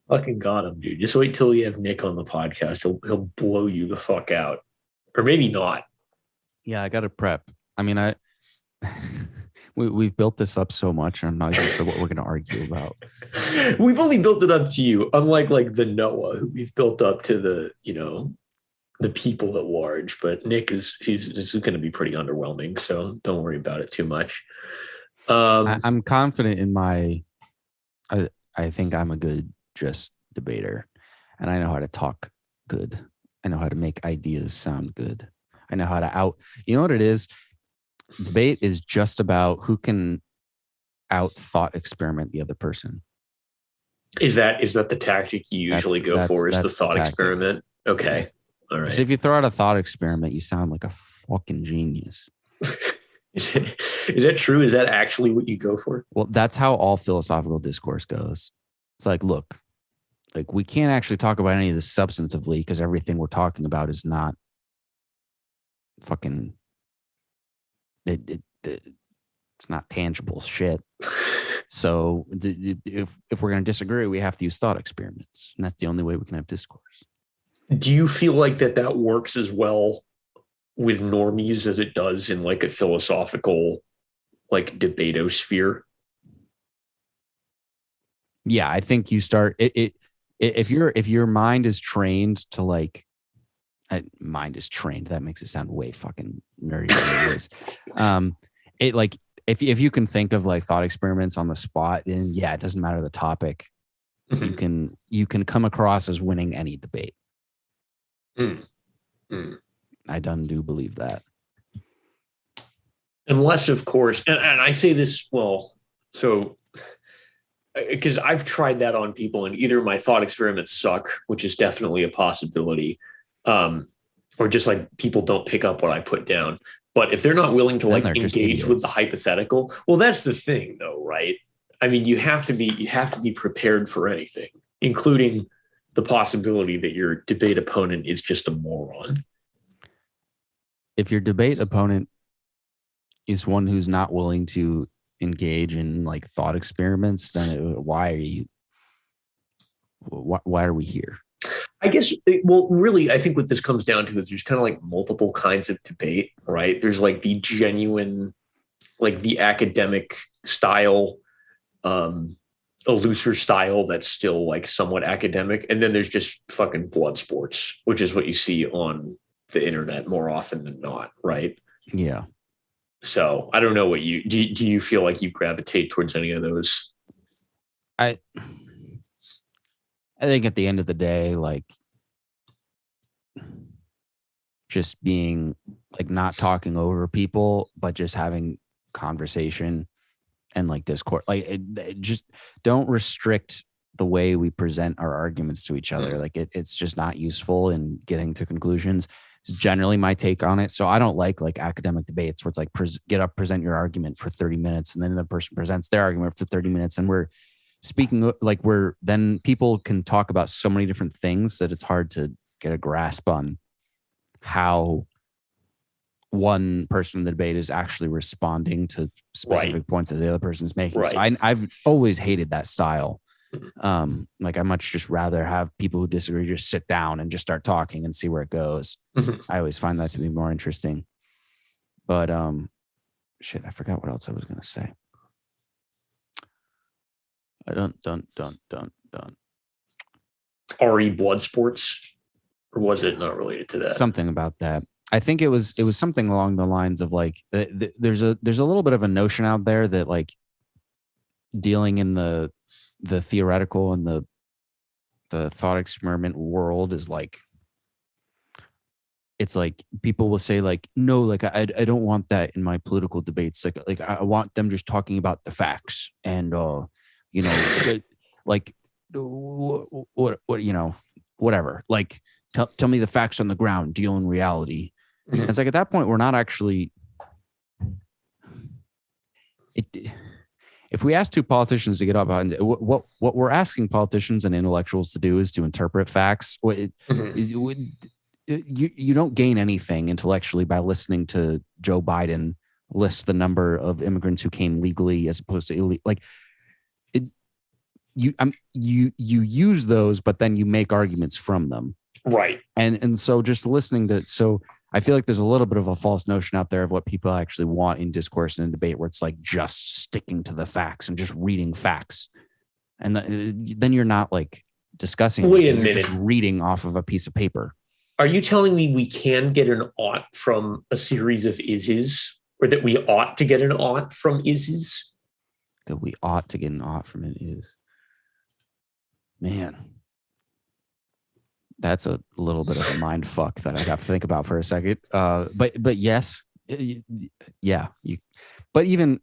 Fucking got him, dude. Just wait till you have Nick on the podcast. He'll blow you the fuck out, or maybe not. Yeah, I got to prep. I mean, we've built this up so much. I'm not even sure what we're going to argue about. We've only built it up to you, unlike like the Noah, who we've built up to the the people at large. But Nick is going to be pretty underwhelming, so don't worry about it too much. I'm confident in my. I think I'm a good just debater, and I know how to talk good. I know how to make ideas sound good. I know how to out. You know what it is? Debate is just about who can out thought experiment the other person. Is that the tactic you usually go for? Is the thought experiment? Okay, yeah. All right. So if you throw out a thought experiment, you sound like a fucking genius. Is that true? Is that actually what you go for? Well, that's how all philosophical discourse goes. It's like, look, like we can't actually talk about any of this substantively because everything we're talking about is not fucking. It's not tangible shit. So if we're going to disagree, we have to use thought experiments, and that's the only way we can have discourse. Do you feel like that works as well with normies as it does in like a philosophical like debato-sphere? Yeah, I think you start it if your mind is trained to like mind is trained, that makes it sound way fucking nerdy than it is. It like if you can think of like thought experiments on the spot, then yeah, it doesn't matter the topic. You can come across as winning any debate. I do believe that. Unless, of course, and I say this, well, so because I've tried that on people, and either my thought experiments suck, which is definitely a possibility, or just like people don't pick up what I put down. But if they're not willing to like engage with the hypothetical, well, that's the thing, though, right? I mean, you have to be prepared for anything, including the possibility that your debate opponent is just a moron. If your debate opponent is one who's not willing to engage in like thought experiments, then why are we here? I guess, well, really, I think what this comes down to is there's kind of like multiple kinds of debate, right? There's like the genuine, like the academic style, a looser style that's still like somewhat academic. And then there's just fucking blood sports, which is what you see on the internet more often than not, right? Yeah. So I don't know what do you feel like you gravitate towards any of those? I think at the end of the day, like just being like not talking over people, but just having conversation and like discourse, like it just don't restrict the way we present our arguments to each other. Like it's just not useful in getting to conclusions. It's generally my take on it. So I don't like academic debates where it's like get up, present your argument for 30 minutes, and then the person presents their argument for 30 minutes, and we're speaking like then people can talk about so many different things that it's hard to get a grasp on how one person in the debate is actually responding to specific points that the other person is making. Right. So I've always hated that style. Like I much just rather have people who disagree just sit down and just start talking and see where it goes. I always find that to be more interesting. But shit, I forgot what else I was gonna say. Dun. RE blood sports, or was it not related to that? Something about that. I think it was something along the lines of like there's a little bit of a notion out there that like dealing in the theoretical and the thought experiment world is like, it's like people will say like, no, like I don't want that in my political debates. Like I want them just talking about the facts and like what whatever. Like tell me the facts on the ground, deal in reality. Mm-hmm. It's like at that point we're not actually. If we ask two politicians to get up, what we're asking politicians and intellectuals to do is to interpret facts. You don't gain anything intellectually by listening to Joe Biden list the number of immigrants who came legally as opposed to illegal. Like you use those, but then you make arguments from them. Right. And so just listening to, so I feel like there's a little bit of a false notion out there of what people actually want in discourse and in debate, where it's like just sticking to the facts and just reading facts. And then you're not like discussing. Wait a you're minute. just reading off of a piece of paper. Are you telling me we can get an ought from a series of is, or that we ought to get an ought from is? That we ought to get an ought from it is. Man. That's a little bit of a mind fuck that I got to think about for a second. But yes, yeah. But even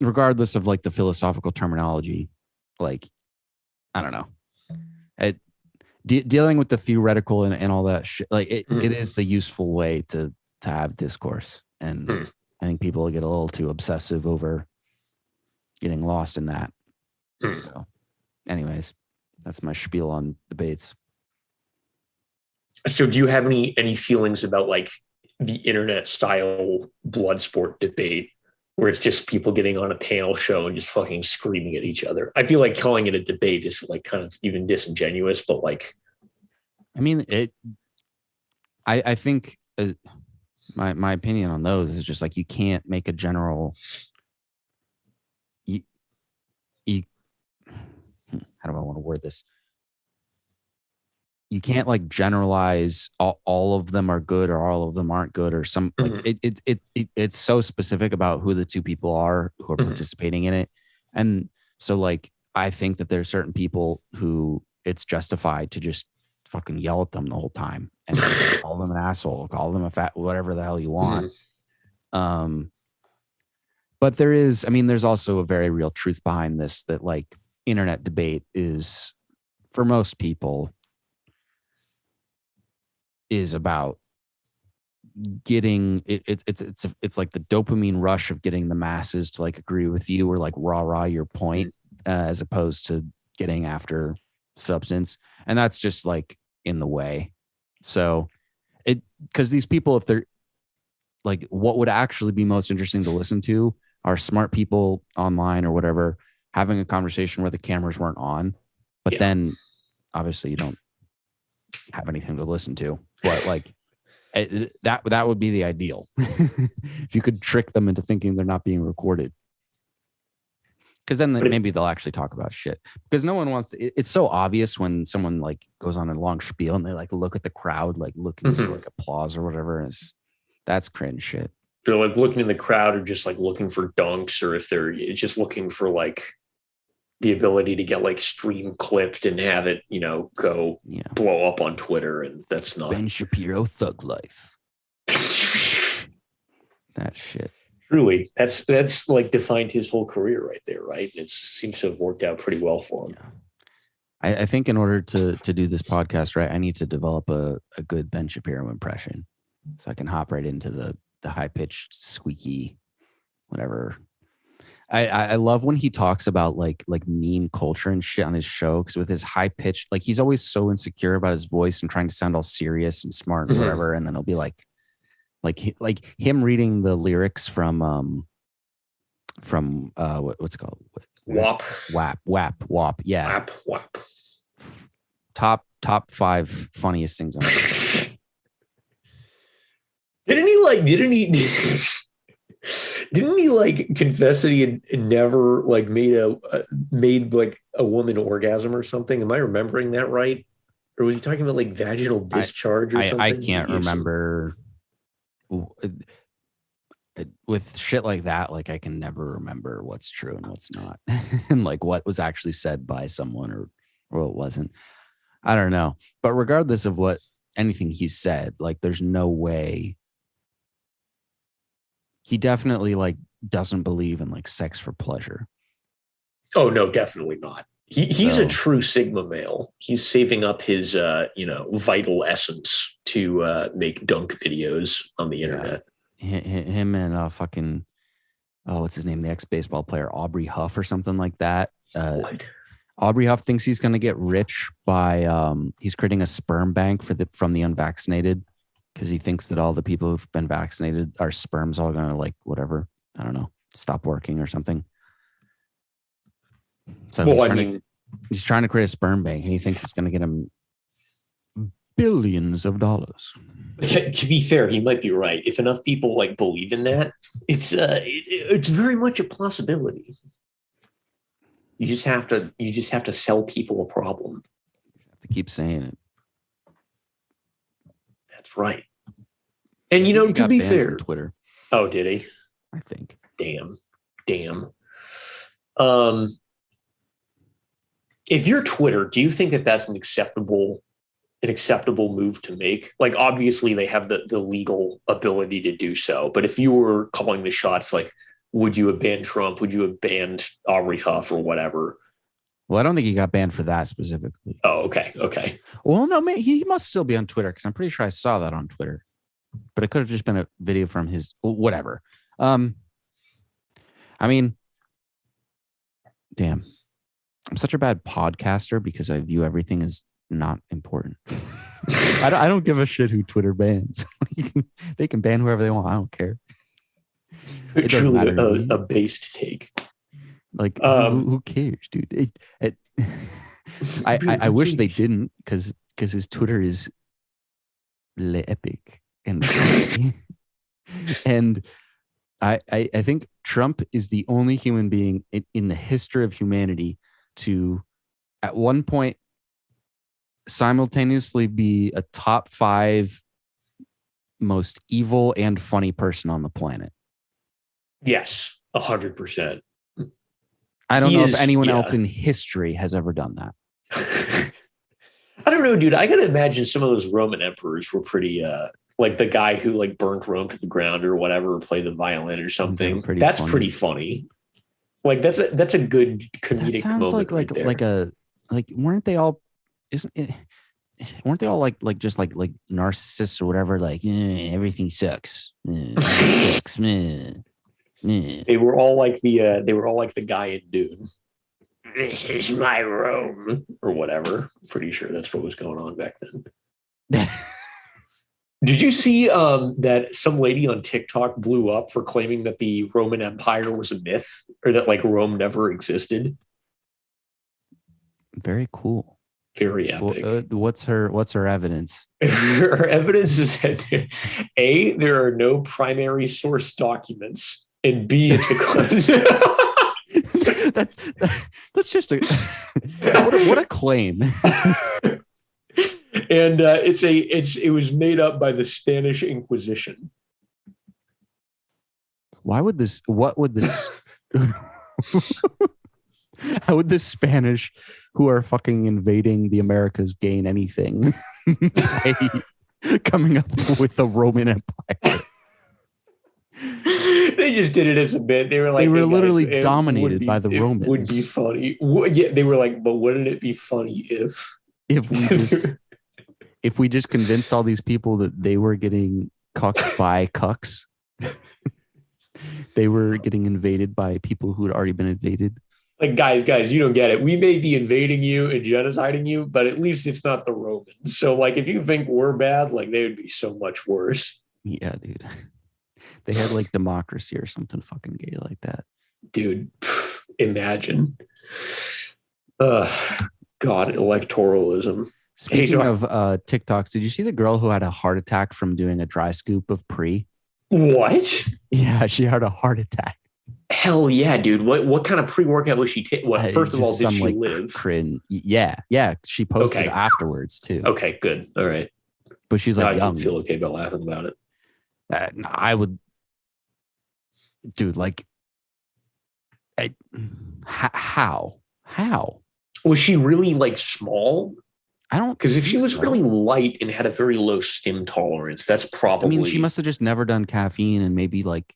regardless of like the philosophical terminology, like, I don't know, dealing with the theoretical and all that shit, like it is the useful way to have discourse. And I think people get a little too obsessive over getting lost in that. So anyways, that's my spiel on debates. So do you have any feelings about like the internet style blood sport debate where it's just people getting on a panel show and just fucking screaming at each other? I feel like calling it a debate is like kind of even disingenuous, but like, I mean, I think my opinion on those is just like, you can't make a general, how do I want to word this? You can't like generalize all of them are good or all of them aren't good or some like it's so specific about who the two people are who are participating in it. And so like, I think that there's certain people who it's justified to just fucking yell at them the whole time and call them an asshole, call them a fat, whatever the hell you want. But there's also a very real truth behind this, that like internet debate is, for most people, is about getting it's like the dopamine rush of getting the masses to like agree with you or like rah your point, as opposed to getting after substance. And that's just like in the way. So because these people, if they're like, what would actually be most interesting to listen to are smart people online or whatever having a conversation where the cameras weren't on, but then obviously you don't have anything to listen to. But like that would be the ideal. If you could trick them into thinking they're not being recorded, because then maybe they'll actually talk about shit. Because no one wants it's so obvious when someone like goes on a long spiel and they like look at the crowd like looking for like applause or whatever, and that's cringe shit. They're like looking in the crowd or just like looking for dunks, or if they're just looking for like the ability to get like stream clipped and have it, go blow up on Twitter. And that's not Ben Shapiro thug life. That shit. Truly, that's like defined his whole career right there, right? It seems to have worked out pretty well for him. Yeah. I think in order to do this podcast, right, I need to develop a good Ben Shapiro impression, so I can hop right into the high pitched, squeaky, whatever. I love when he talks about like meme culture and shit on his show, because with his high pitched, like he's always so insecure about his voice and trying to sound all serious and smart and whatever, and then he'll be like him reading the lyrics from what's it called? WAP. WAP. Yeah. WAP. Top 5 funniest things on earth. Didn't he like confess that he had never like made like a woman orgasm or something? Am I remembering that right? Or was he talking about like vaginal discharge or something? I can't remember. With shit like that, like I can never remember what's true and what's not, and like what was actually said by someone or what wasn't. I don't know. But regardless of what anything he said, like there's no way. He definitely like doesn't believe in like sex for pleasure. Oh no, definitely not. He's a true Sigma male. He's saving up his vital essence to make dunk videos on the internet. Him and fucking what's his name? The ex-baseball player Aubrey Huff or something like that. What? Aubrey Huff thinks he's going to get rich by he's creating a sperm bank from the unvaccinated, because he thinks that all the people who've been vaccinated, our sperm's all going to like whatever, I don't know, stop working or something. So He's trying to create a sperm bank, and he thinks it's going to get him billions of dollars. To be fair, he might be right. If enough people like believe in that, it's very much a possibility. You just have to sell people a problem. You have to keep saying it. That's right. And you know, to be fair, from Twitter. Oh, did he? I think. Damn. If you're Twitter, do you think that that's an acceptable move to make? Like, obviously they have the legal ability to do so, but if you were calling the shots, like, would you have banned Trump? Would you have banned Aubrey Huff or whatever? Well, I don't think he got banned for that specifically. Oh, okay. Well, no, man, he must still be on Twitter because I'm pretty sure I saw that on Twitter, but it could have just been a video from his whatever. I mean, damn, I'm such a bad podcaster because I view everything as not important. I don't give a shit who Twitter bans. They can ban whoever they want. I don't care. It truly a based take. Like, who cares, dude? I wish they didn't, because his Twitter is epic and and I think Trump is the only human being in the history of humanity to, at one point, simultaneously be a top 5 most evil and funny person on the planet. Yes, 100%. I don't know if anyone else in history has ever done that. I don't know, dude. I gotta imagine some of those Roman emperors were pretty like the guy who like burnt Rome to the ground or whatever, or played the violin or something. That's funny. Pretty funny. Like that's a good comedic that sounds moment. Weren't they all just like narcissists or whatever? Like, everything sucks. Sucks. They were all like the guy in Dune. This is my Rome, or whatever. Pretty sure that's what was going on back then. Did you see that some lady on TikTok blew up for claiming that the Roman Empire was a myth, or that like Rome never existed? Very cool. Very epic. What's her evidence? Her evidence is that A, there are no primary source documents, and B, it's a that's just a what a claim. And it was made up by the Spanish Inquisition. What would how would the Spanish, who are fucking invading the Americas, gain anything by coming up with the Roman Empire? They just did it as a bit. They were like, they were literally dominated by the Romans. It would be funny. Yeah, they were like, but wouldn't it be funny if we just convinced all these people that they were getting cucked by cucks? They were getting invaded by people who had already been invaded. Like, guys, you don't get it. We may be invading you and genociding you, but at least it's not the Romans. So, like, if you think we're bad, like, they would be so much worse. Yeah, dude. They had like democracy or something fucking gay like that. Dude, imagine. God, electoralism. Speaking of TikToks, did you see the girl who had a heart attack from doing a dry scoop of pre? What? Yeah, she had a heart attack. Hell yeah, dude. What kind of pre-workout was she taking? First of all, did she live? Yeah. She posted afterwards too. Okay, good. All right. But she's like, I feel okay about laughing about it. I would, dude, like, how was she really like small? I don't, because if she was really light and had a very low stim tolerance, that's probably. I mean, she must have just never done caffeine and maybe like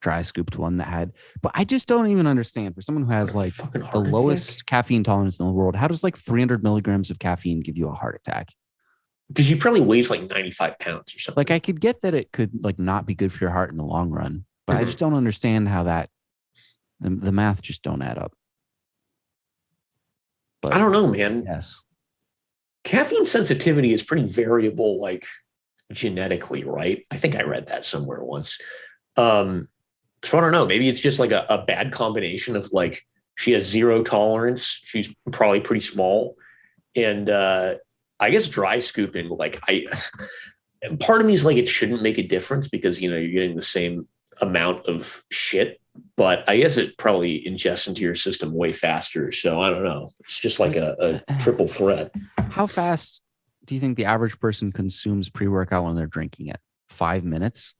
dry scooped one that had. But I just don't even understand, for someone who has like the lowest caffeine tolerance in the world, how does like 300 milligrams of caffeine give you a heart attack? Because she probably weighs like 95 pounds or something. Like, I could get that it could like not be good for your heart in the long run, but I just don't understand how that the math just don't add up. But I don't know, man. Yes. Caffeine sensitivity is pretty variable, like genetically, right? I think I read that somewhere once. So I don't know. Maybe it's just like a bad combination of like She has zero tolerance. She's probably pretty small. And I guess dry scooping, like I part of me is like it shouldn't make a difference because you're getting the same amount of shit, but I guess it probably ingests into your system way faster. So I don't know. It's just like a triple threat. How fast do you think the average person consumes pre-workout when they're drinking it? 5 minutes?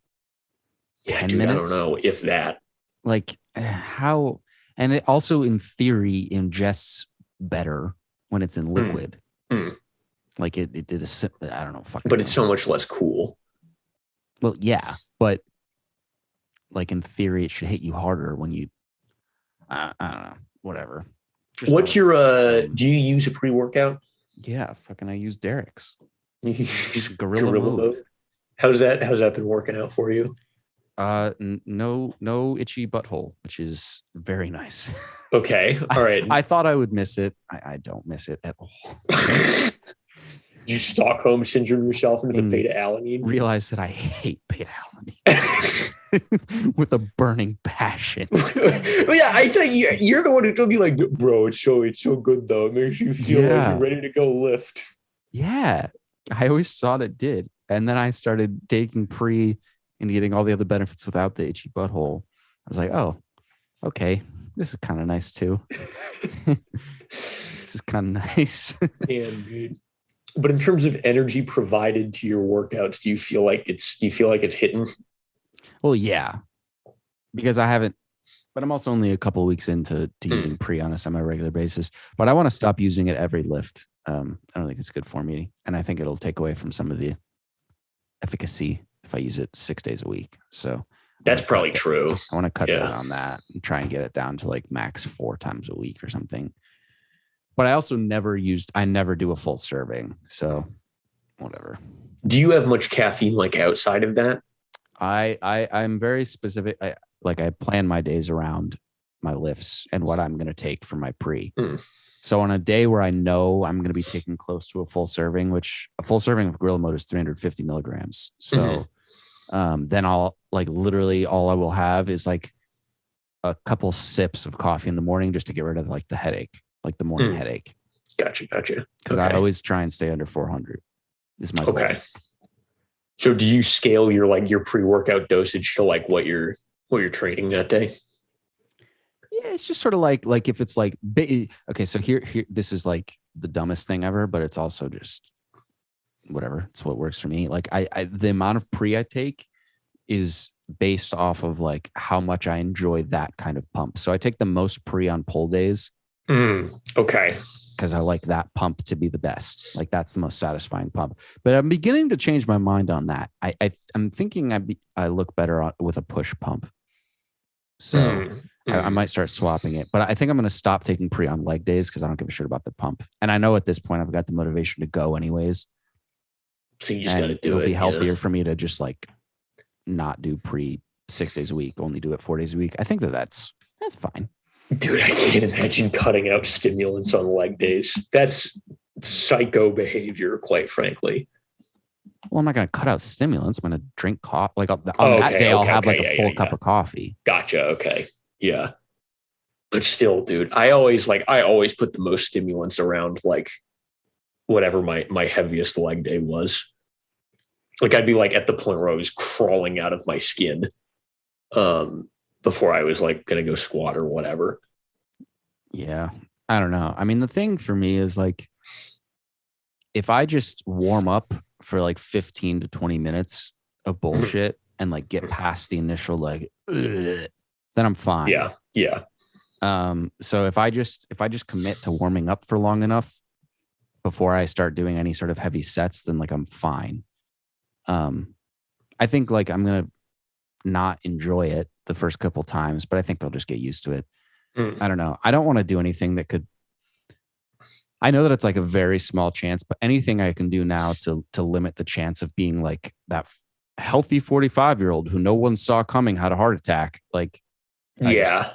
Yeah, 10 dude, I don't minutes? know if that. Like how, and it also in theory ingests better when it's in liquid. Mm. Like it did I don't know. But it's so much less cool. Well, yeah, but like in theory, it should hit you harder when you, I don't know, whatever. Just What's your, do you use a pre-workout? Yeah, fucking I use Derek's. Gorilla mode. How's that been working out for you? No itchy butthole, which is very nice. Okay. All right. I thought I would miss it. I don't miss it at all. Did you Stockholm syndrome yourself into the beta alanine? Realize that I hate beta alanine with a burning passion. Well, yeah, I thought you're the one who told me like, bro, it's so good though. It makes you feel like you're ready to go lift. Yeah, I always thought it did, and then I started taking pre and getting all the other benefits without the itchy butthole. I was like, oh, okay, this is kind of nice too. This is kind of nice. Damn, dude. But in terms of energy provided to your workouts, do you feel like it's hitting? Well, yeah, because I haven't, but I'm also only a couple of weeks into using pre on a semi-regular basis. But I want to stop using it every lift. I don't think it's good for me, and I think it'll take away from some of the efficacy if I use it 6 days a week. So that's probably true. I want to cut down on that and try and get it down to like max 4 times a week or something. But I also never do a full serving. So whatever. Do you have much caffeine like outside of that? I'm very specific. I plan my days around my lifts and what I'm going to take for my pre. So on a day where I know I'm going to be taking close to a full serving, which a full serving of Gorilla Mode is 350 milligrams. So then I'll like literally all I will have is like a couple sips of coffee in the morning just to get rid of like the headache, like the morning headache. Gotcha. Because I always try and stay under 400 is my goal. So do you scale your pre-workout dosage to like what you're training that day? Yeah, it's just sort of like if it's like okay, so here this is like the dumbest thing ever, but it's also just whatever. It's what works for me. Like I the amount of pre I take is based off of like how much I enjoy that kind of pump. So I take the most pre on pull days. Okay. Because I like that pump to be the best. Like that's the most satisfying pump. But I'm beginning to change my mind on that. I'm thinking I look better with a push pump. So I might start swapping it. But I think I'm going to stop taking pre on leg days because I don't give a shit about the pump. And I know at this point I've got the motivation to go anyways. So you just got to do it. It'll be healthier for me to just like not do pre 6 days a week, only do it 4 days a week. I think that's fine. Dude, I can't imagine cutting out stimulants on leg days. That's psycho behavior, quite frankly. Well, I'm not going to cut out stimulants. I'm going to drink coffee. Like on that day, I'll have like a full cup of coffee. Gotcha. Okay. Yeah. But still, dude, I always put the most stimulants around like whatever my heaviest leg day was. Like I'd be like at the point where I was crawling out of my skin. Before I was like going to go squat or whatever. Yeah. I don't know. I mean, the thing for me is like, if I just warm up for like 15 to 20 minutes of bullshit and like get past the initial like, then I'm fine. Yeah. Yeah. So if I just commit to warming up for long enough before I start doing any sort of heavy sets, then like I'm fine. I think like I'm going to not enjoy it the first couple times, but I think I'll just get used to it. I don't know. I don't want to do anything that could, I know that it's like a very small chance, but anything I can do now to limit the chance of being like that healthy 45-year-old who no one saw coming had a heart attack. Like, yeah.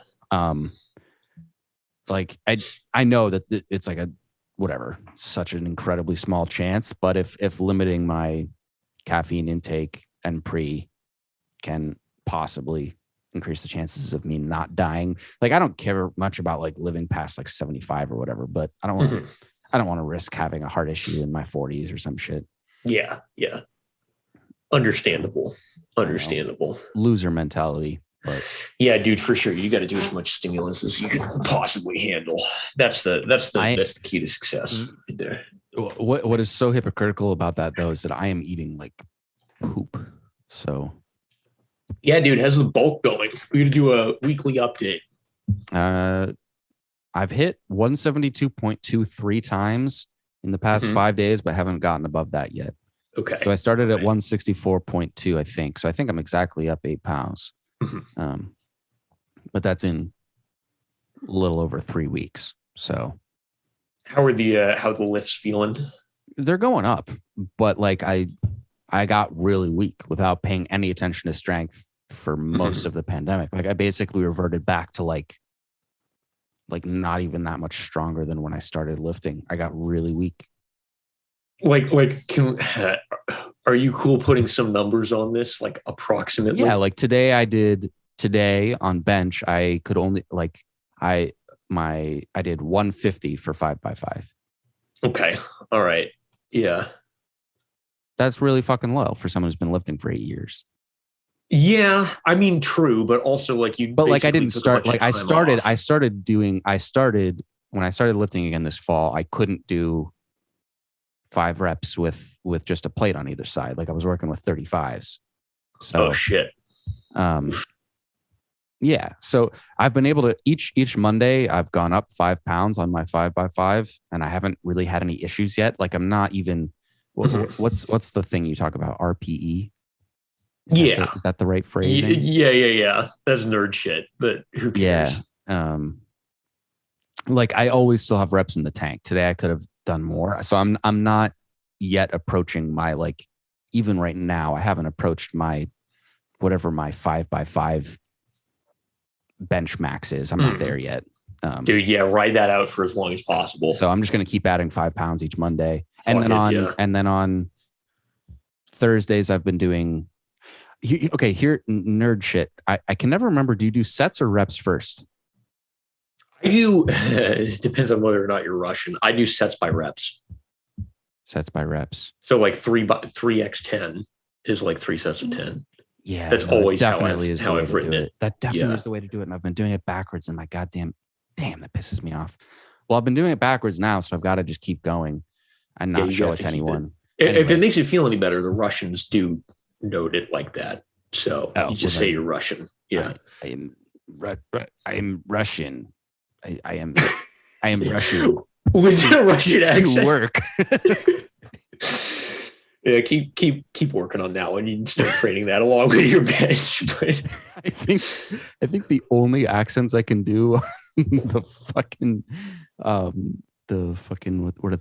Like I know that it's like a, whatever, such an incredibly small chance, but if limiting my caffeine intake and pre can possibly increase the chances of me not dying. Like, I don't care much about like living past like 75 or whatever, but I don't want to risk having a heart issue in my 40s or some shit. Yeah. Understandable. Loser mentality. But yeah, dude, for sure. You got to do as much stimulus as you can possibly handle. That's the key to success right there. What is so hypocritical about that though is that I am eating like poop. So yeah, dude, how's the bulk going? We're gonna do a weekly update. I've hit 172.23 times in the past 5 days, but haven't gotten above that yet. Okay. So I started at 164.2, I think. So I think I'm exactly up 8 pounds. But that's in a little over 3 weeks. So how are the lifts feeling? They're going up, but like I got really weak without paying any attention to strength for most of the pandemic. Like I basically reverted back to like not even that much stronger than when I started lifting. I got really weak. Are you cool putting some numbers on this, like approximately? Yeah, like today on bench, I could only I did 150 for 5x5. Okay. All right. Yeah. That's really fucking low for someone who's been lifting for 8 years. Yeah, I mean, true, but also like you. But like I didn't start. Like I started when I started lifting again this fall. I couldn't do 5 reps with just a plate on either side. Like I was working with 35s. So, oh shit. Yeah. So I've been able to each Monday I've gone up 5 pounds on my 5x5, and I haven't really had any issues yet. Like I'm not even. What's the thing you talk about? RPE. Is that the right phrasing? Yeah. That's nerd shit, but who cares? Yeah. Like I always still have reps in the tank. Today I could have done more. So I'm not yet approaching my, like, even right now, I haven't approached my whatever my 5x5 bench max is. I'm not there yet. Dude, yeah, ride that out for as long as possible. So I'm just gonna keep adding 5 pounds each Monday. And then on Thursdays I've been doing here, nerd shit. I can never remember. Do you do sets or reps first? I do. It depends on whether or not you're Russian. I do sets by reps. Sets by reps. So like 3x10 is like 3 sets of 10. Yeah, that's always how I've written it. That definitely is the way to do it. And I've been doing it backwards. And my damn, that pisses me off. Well, I've been doing it backwards now, so I've got to just keep going and not show it to anyone. If it makes you feel any better, the Russians do note it like that. So you just say you're Russian. Yeah. I am Russian. I am Russian. With a Russian accent. To work. Yeah, keep working on that one. You can start training that along with your bench. But I think the only accents I can do are the fucking what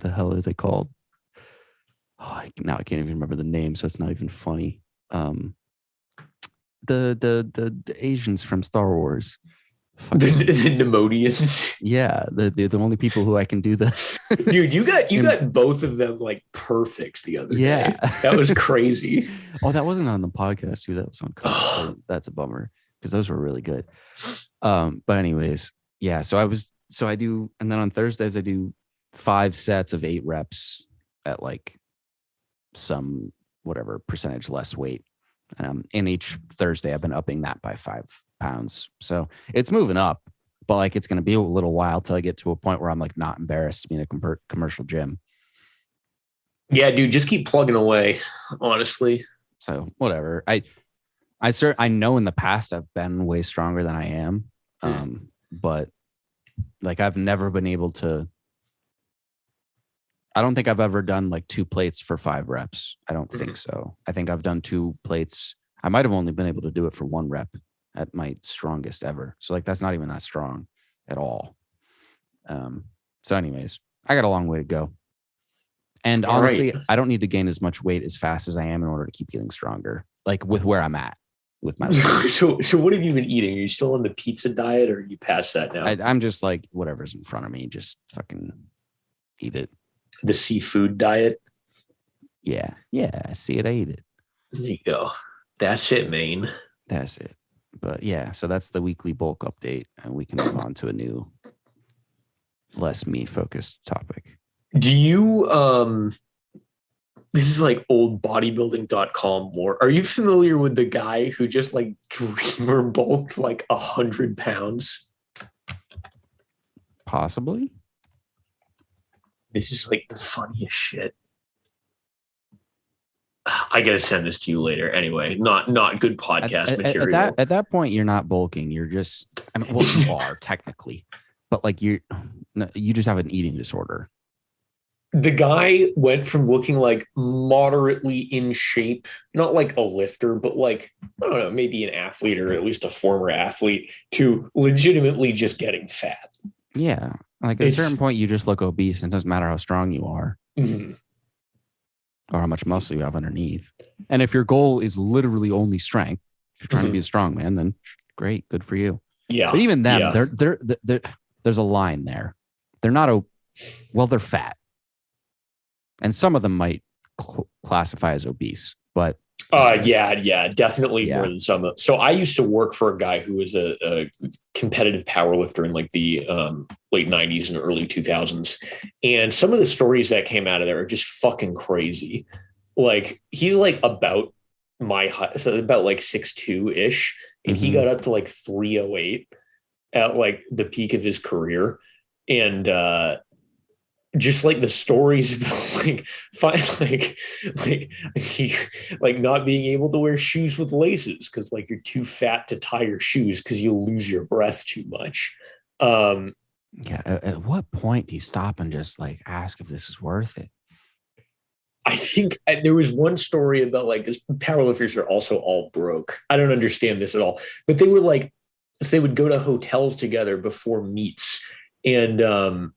the hell are they called? Now I can't even remember the name, so it's not even funny. The Asians from Star Wars. The Nemodians. Yeah, they're the only people who I can do that. Dude, you got both of them like perfect the other day. That was crazy. Oh, that wasn't on the podcast too. That was on so that's a bummer because those were really good. But anyways, yeah. So I do, and then on Thursdays I do 5 sets of 8 reps at like some whatever percentage less weight. And each Thursday I've been upping that by 5 pounds. So it's moving up, but like it's going to be a little while till I get to a point where I'm like not embarrassed to be in a commercial gym. Yeah, dude, just keep plugging away, honestly. So whatever. I know in the past I've been way stronger than I am. But like I've never been able to. I don't think I've ever done like 2 plates for 5 reps. I don't think so. I think I've done 2 plates. I might have only been able to do it for 1 rep at my strongest ever. So like, that's not even that strong at all. So anyways, I got a long way to go. And honestly, I don't need to gain as much weight as fast as I am in order to keep getting stronger. Like with where I'm at with my so what have you been eating? Are you still on the pizza diet or are you past that now? I'm just like, whatever's in front of me, just fucking eat it. The seafood diet? Yeah. I see it, I eat it. There you go. That's it, man. That's it. But yeah, so that's the weekly bulk update, and we can move on to a new, less me focused topic. Do you this is like old bodybuilding.com lore. Are you familiar with the guy who just like dreamer bulked like 100 pounds? Possibly. This is like the funniest shit. I gotta send this to you later. Anyway, not good podcast material. At that point, you're not bulking. You're just, I mean, well, you are technically, but like you just have an eating disorder. The guy went from looking like moderately in shape, not like a lifter, but like, I don't know, maybe an athlete or at least a former athlete, to legitimately just getting fat. Yeah. Like at a certain point, you just look obese, and it doesn't matter how strong you are. Mm-hmm. Or how much muscle you have underneath. And if your goal is literally only strength, if you're trying to be a strong man, then great, good for you. Yeah. But even them, there's a line there. They're not they're fat. And some of them might classify as obese, but definitely more than some. So I used to work for a guy who was a competitive power lifter in like the late 90s and early 2000s. And some of the stories that came out of there are just fucking crazy. Like he's like about my height, so about like 6'2" and he got up to like 308 at like the peak of his career. And just like the stories about he like not being able to wear shoes with laces because like you're too fat to tie your shoes because you'll lose your breath too much. At what point do you stop and just like ask if this is worth it? I think there was one story about like this powerlifters are also all broke. I don't understand this at all, but they were like, if they would go to hotels together before meets, and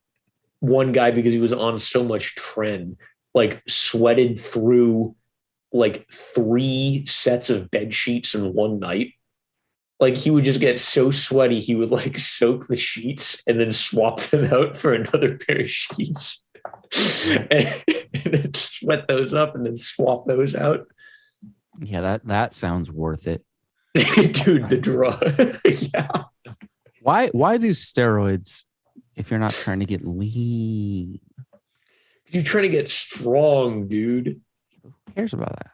one guy, because he was on so much trend, like sweated through like 3 sets of bed sheets in one night. Like he would just get so sweaty, he would like soak the sheets and then swap them out for another pair of sheets. and then sweat those up and then swap those out. Yeah, that sounds worth it. Dude, the drug. Yeah. Why do steroids if you're not trying to get lean? You're trying to get strong, dude. Who cares about that?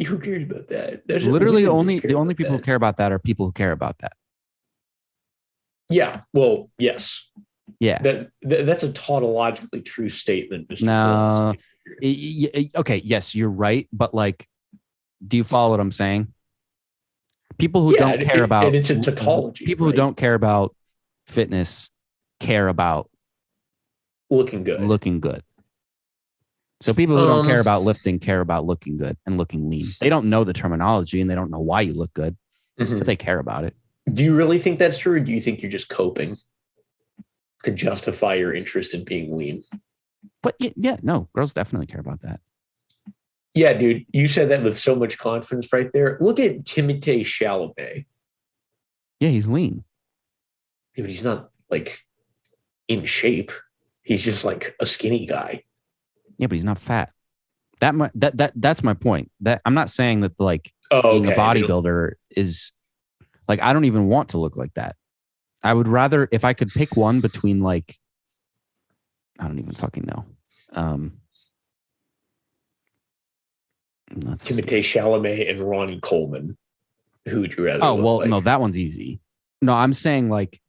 Who cares about that? Literally the only people who care about that are people who care about that. Yeah. Well, yes. Yeah. That's a tautologically true statement, Mr. No. Okay. Yes, you're right. But like, do you follow what I'm saying? People who don't care about, and it's a tautology. People who don't care about fitness care about looking good. So people who don't care about lifting care about looking good and looking lean. They don't know the terminology and they don't know why you look good, but they care about it. Do you really think that's true, or do you think you're just coping to justify your interest in being lean? But yeah, no, girls definitely care about that. Yeah, dude, you said that with so much confidence right there. Look at Timothée Chalamet. Yeah, he's lean. Yeah, but he's not like in shape. He's just like a skinny guy. Yeah, but he's not fat. That's my point. That I'm not saying that like being a bodybuilder is like, I don't even want to look like that. I would rather, if I could pick one between like, I don't even fucking know. Timothée Chalamet and Ronnie Coleman. Who would you rather? Oh, well, no, that one's easy. No, I'm saying like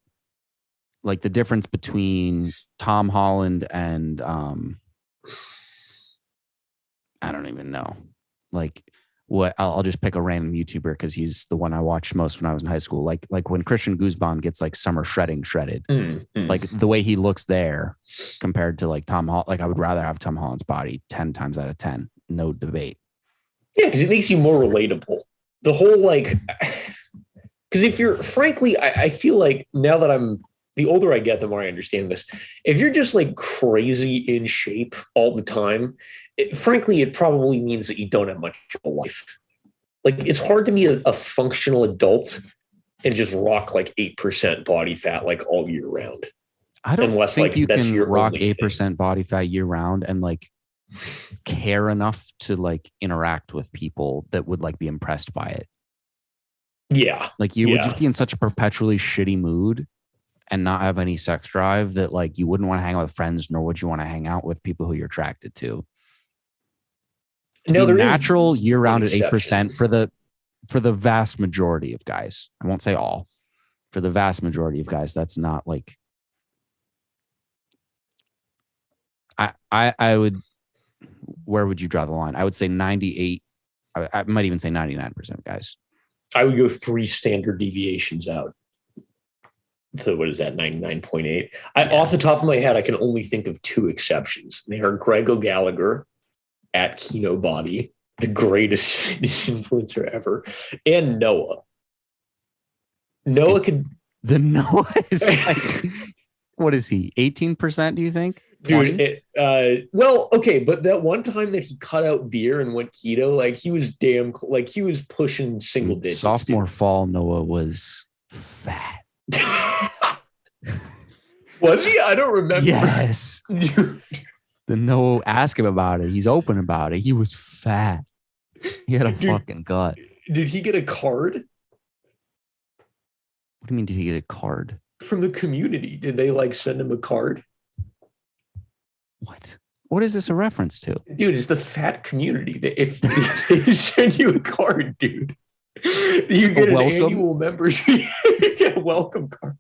the difference between Tom Holland and I don't even know. Like what I'll just pick a random YouTuber because he's the one I watched most when I was in high school. Like when Christian Guzman gets like summer shredded, like the way he looks there compared to like Tom Holland. Like I would rather have Tom Holland's body 10 times out of 10. No debate. Yeah, because it makes you more relatable. The whole like, because if you're frankly, I feel like now that the older I get, the more I understand this. If you're just like crazy in shape all the time, frankly, it probably means that you don't have much of a life. Like it's hard to be a functional adult and just rock like 8% body fat like all year round. I don't think you can rock 8% body fat year round and like care enough to like interact with people that would like be impressed by it. Yeah. Like you would Yeah. just be in such a perpetually shitty mood and not have any sex drive that like you wouldn't want to hang out with friends, nor would you want to hang out with people who you're attracted to. To be No, there is natural year one round at exception. 8% for the vast majority of guys. I won't say all. For the vast majority of guys, that's not like I would, where would you draw the line? I would say 98. I might even say 99% of guys. I would go 3 standard deviations out. So what is that, 99.8? Yeah. Off the top of my head, I can only think of 2 exceptions. They are Greg O'Gallagher at Kino Body, the greatest fitness influencer ever, and Noah. Noah could. The Noah is like, what is he? 18%? Do you think? Dude, well, okay, but that one time that he cut out beer and went keto, like he was like he was pushing single digits. Sophomore fall, Noah was fat. Was he? I don't remember. Yes. The Noah, ask him about it. He's open about it. He was fat. He had a fucking gut. Did he get a card? What do you mean? Did he get a card from the community? Did they like send him a card? What is this a reference to? Dude, it's the fat community. If they send you a card, dude, you get an annual membership. A welcome card.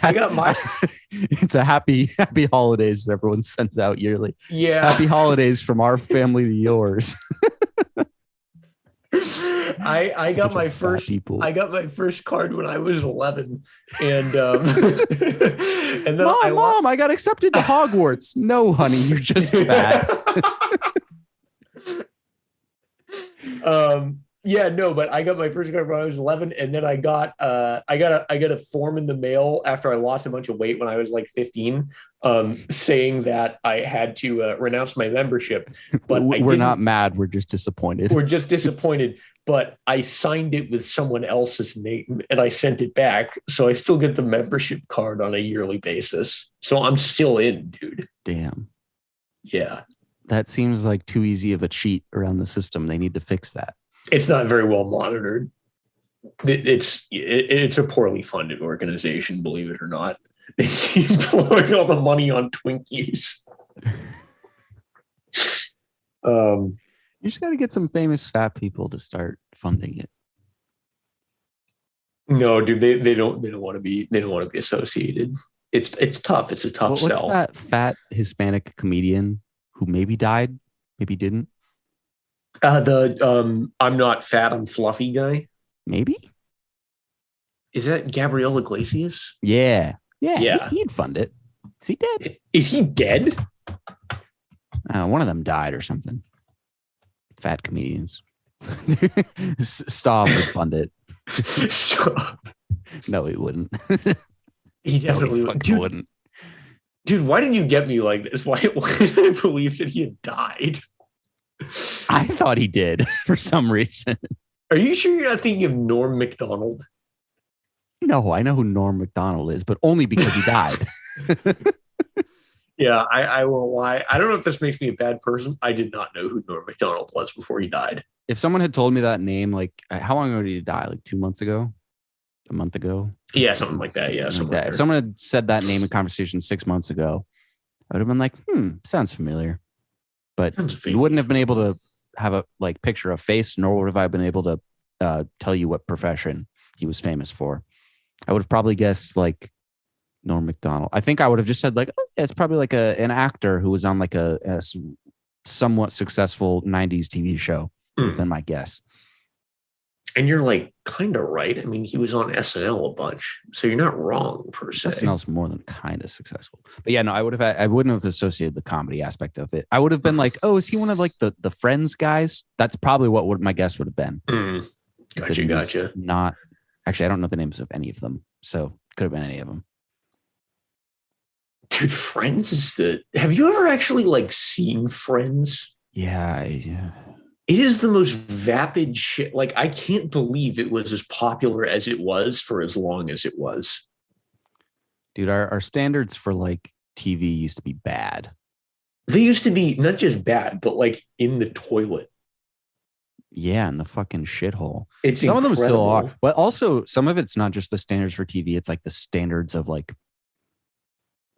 I got my. It's a happy holidays that everyone sends out yearly. Yeah. Happy holidays from our family to yours. I got my first card when I was 11, and and then Mom, I got accepted to Hogwarts. No, honey, you're just fat. Yeah, no, but I got my first card when I was 11, and then I got a form in the mail after I lost a bunch of weight when I was like 15, saying that I had to renounce my membership. But we're not mad. We're just disappointed. We're just disappointed. But I signed it with someone else's name and I sent it back, so I still get the membership card on a yearly basis. So I'm still in, dude. Damn. Yeah. That seems like too easy of a cheat around the system. They need to fix that. It's not very well monitored. It's a poorly funded organization, believe it or not. They keep blowing all the money on Twinkies. You just got to get some famous fat people to start funding it. No, dude, they don't want to be associated. It's tough. It's a tough sell. What's that fat Hispanic comedian who maybe died, maybe didn't? I'm not fat, I'm fluffy guy. Maybe. Is that Gabriel Iglesias? Yeah. He'd fund it. Is he dead? Is he dead? One of them died or something. Fat comedians. Staub would fund it. No, he wouldn't. He definitely wouldn't. Dude, why didn't you get me like this? Why did I believe that he had died? I thought he did for some reason. Are you sure you're not thinking of Norm Macdonald? No, I know who Norm Macdonald is, but only because he died. Yeah, I won't lie. I don't know if this makes me a bad person. I did not know who Norm Macdonald was before he died. If someone had told me that name, like how long ago did he die? Like 2 months ago? A month ago? Yeah, something like that. Yeah, something like that. If someone had said that name in conversation 6 months ago, I would have been like, sounds familiar. But you wouldn't have been able to have a like picture a face, nor would have I been able to tell you what profession he was famous for. I would have probably guessed like Norm Macdonald. I think I would have just said like, it's probably like an actor who was on like a somewhat successful 90s TV show. Than my guess. And you're like kind of right. I mean, he was on SNL a bunch, so you're not wrong per se. SNL's more than kind of successful. But yeah, no, I wouldn't have associated the comedy aspect of it. I would have been like, oh, is he one of like the Friends guys? That's probably what my guess would have been. Gotcha. Not actually, I don't know the names of any of them, so could have been any of them. Dude, Friends is have you ever actually like seen Friends? Yeah. It is the most vapid shit. Like, I can't believe it was as popular as it was for as long as it was. Dude, our standards for like TV used to be bad. They used to be not just bad, but like in the toilet. Yeah, in the fucking shithole. It's Some of them still are, incredible. but also some of it's not just the standards for TV. It's like the standards of like,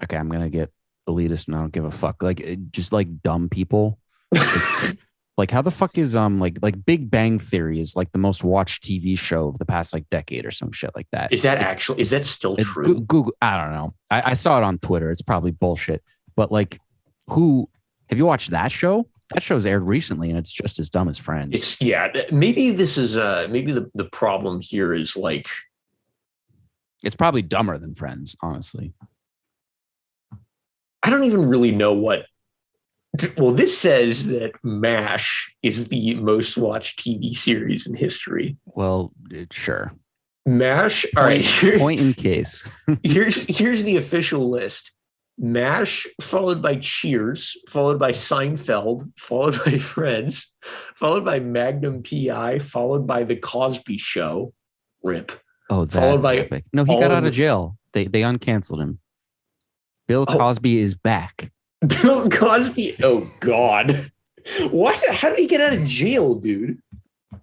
okay, I'm gonna get elitist and I don't give a fuck. Like just like dumb people. Like, like how the fuck is like Big Bang Theory is like the most watched TV show of the past like decade or some shit like that. Like Is that still true? Google, I don't know. I saw it on Twitter. It's probably bullshit. But like, who have you watched that show? That show's aired recently, and it's just as dumb as Friends. It's yeah. Maybe this is maybe the problem here is like It's probably dumber than Friends, honestly. I don't even really know what. Well, this says that MASH is the most watched TV series in history. Well, sure. MASH. All right. Point in case. Here's the official list. MASH, followed by Cheers, followed by Seinfeld, followed by Friends, followed by Magnum PI, followed by The Cosby Show. RIP. Oh, that followed is by epic. No, he got out of jail. They uncanceled him. Bill Cosby is back. Bill Cosby. Oh God. What? How did he get out of jail, dude?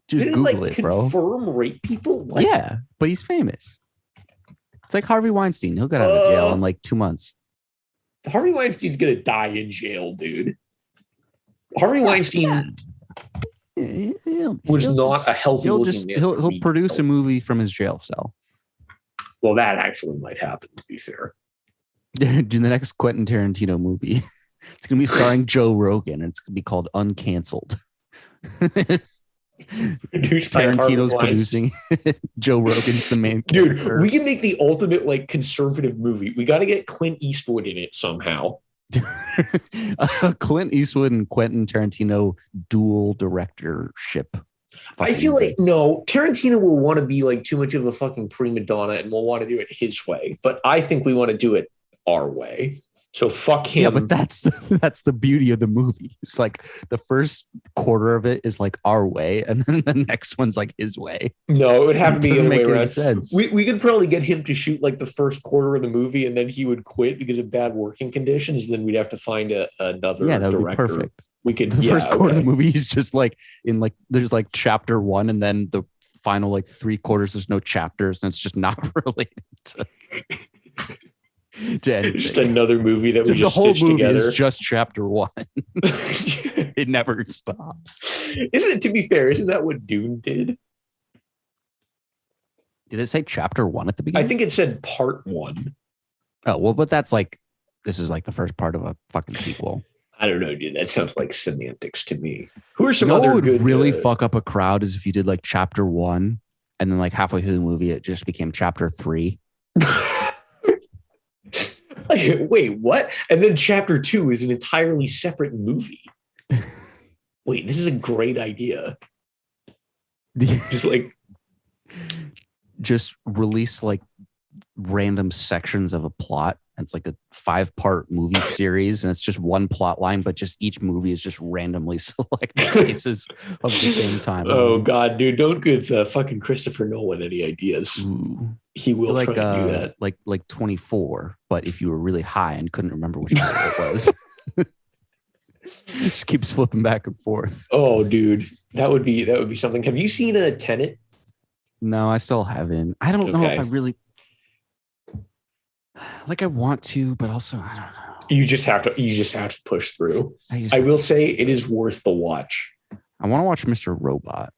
Just did Google like, it, bro. Confirm rape people? What? Yeah, but he's famous. It's like Harvey Weinstein. He'll get out of jail in like 2 months. Harvey Weinstein's gonna die in jail, dude. Harvey Weinstein was not a healthy looking man. He'll produce a movie from his jail cell. Well, that actually might happen, to be fair. Do the next Quentin Tarantino movie. It's gonna be starring Joe Rogan, and it's gonna be called Uncanceled. Tarantino's producing. Joe Rogan's the main character. Dude, we can make the ultimate like conservative movie. We got to get Clint Eastwood in it somehow. Clint Eastwood and Quentin Tarantino dual directorship. I feel like no, Tarantino will want to be like too much of a fucking prima donna and will want to do it his way. But I think we want to do it our way. So fuck him. Yeah, but that's the beauty of the movie. It's like the first quarter of it is like our way, and then the next one's like his way. No, it would have to be the other way around. Sense. We could probably get him to shoot like the first quarter of the movie, and then he would quit because of bad working conditions. Then we'd have to find another that would director. Be perfect. We could the first quarter of the movie is just like in like there's like chapter 1, and then the final like 3 quarters there's no chapters, and it's just not related to anything. Just another movie that we the whole movie together. Is just chapter 1. It never stops. Isn't it? To be fair, isn't that what Dune did? Did it say chapter 1 at the beginning? I think it said part 1. Oh well, but that's like this is like the first part of a fucking sequel. I don't know, dude. That sounds like semantics to me. Who are some other other good? Really fuck up a crowd is if you did like chapter 1 and then like halfway through the movie it just became chapter 3. Wait, what? And then chapter 2 is an entirely separate movie. Wait, this is a great idea. Just release like random sections of a plot. It's like a 5-part movie series, and it's just one plot line, but just each movie is just randomly select cases of the same time. Oh God, dude! Don't give fucking Christopher Nolan any ideas. Ooh. He will try to do that. Like 24, but if you were really high and couldn't remember which one it was, just keeps flipping back and forth. Oh, dude, that would be something. Have you seen a Tenet? No, I still haven't. I don't know if I really. Like I want to, but also I don't know. You just have to push through. I will say it is worth the watch. I want to watch Mr. Robot.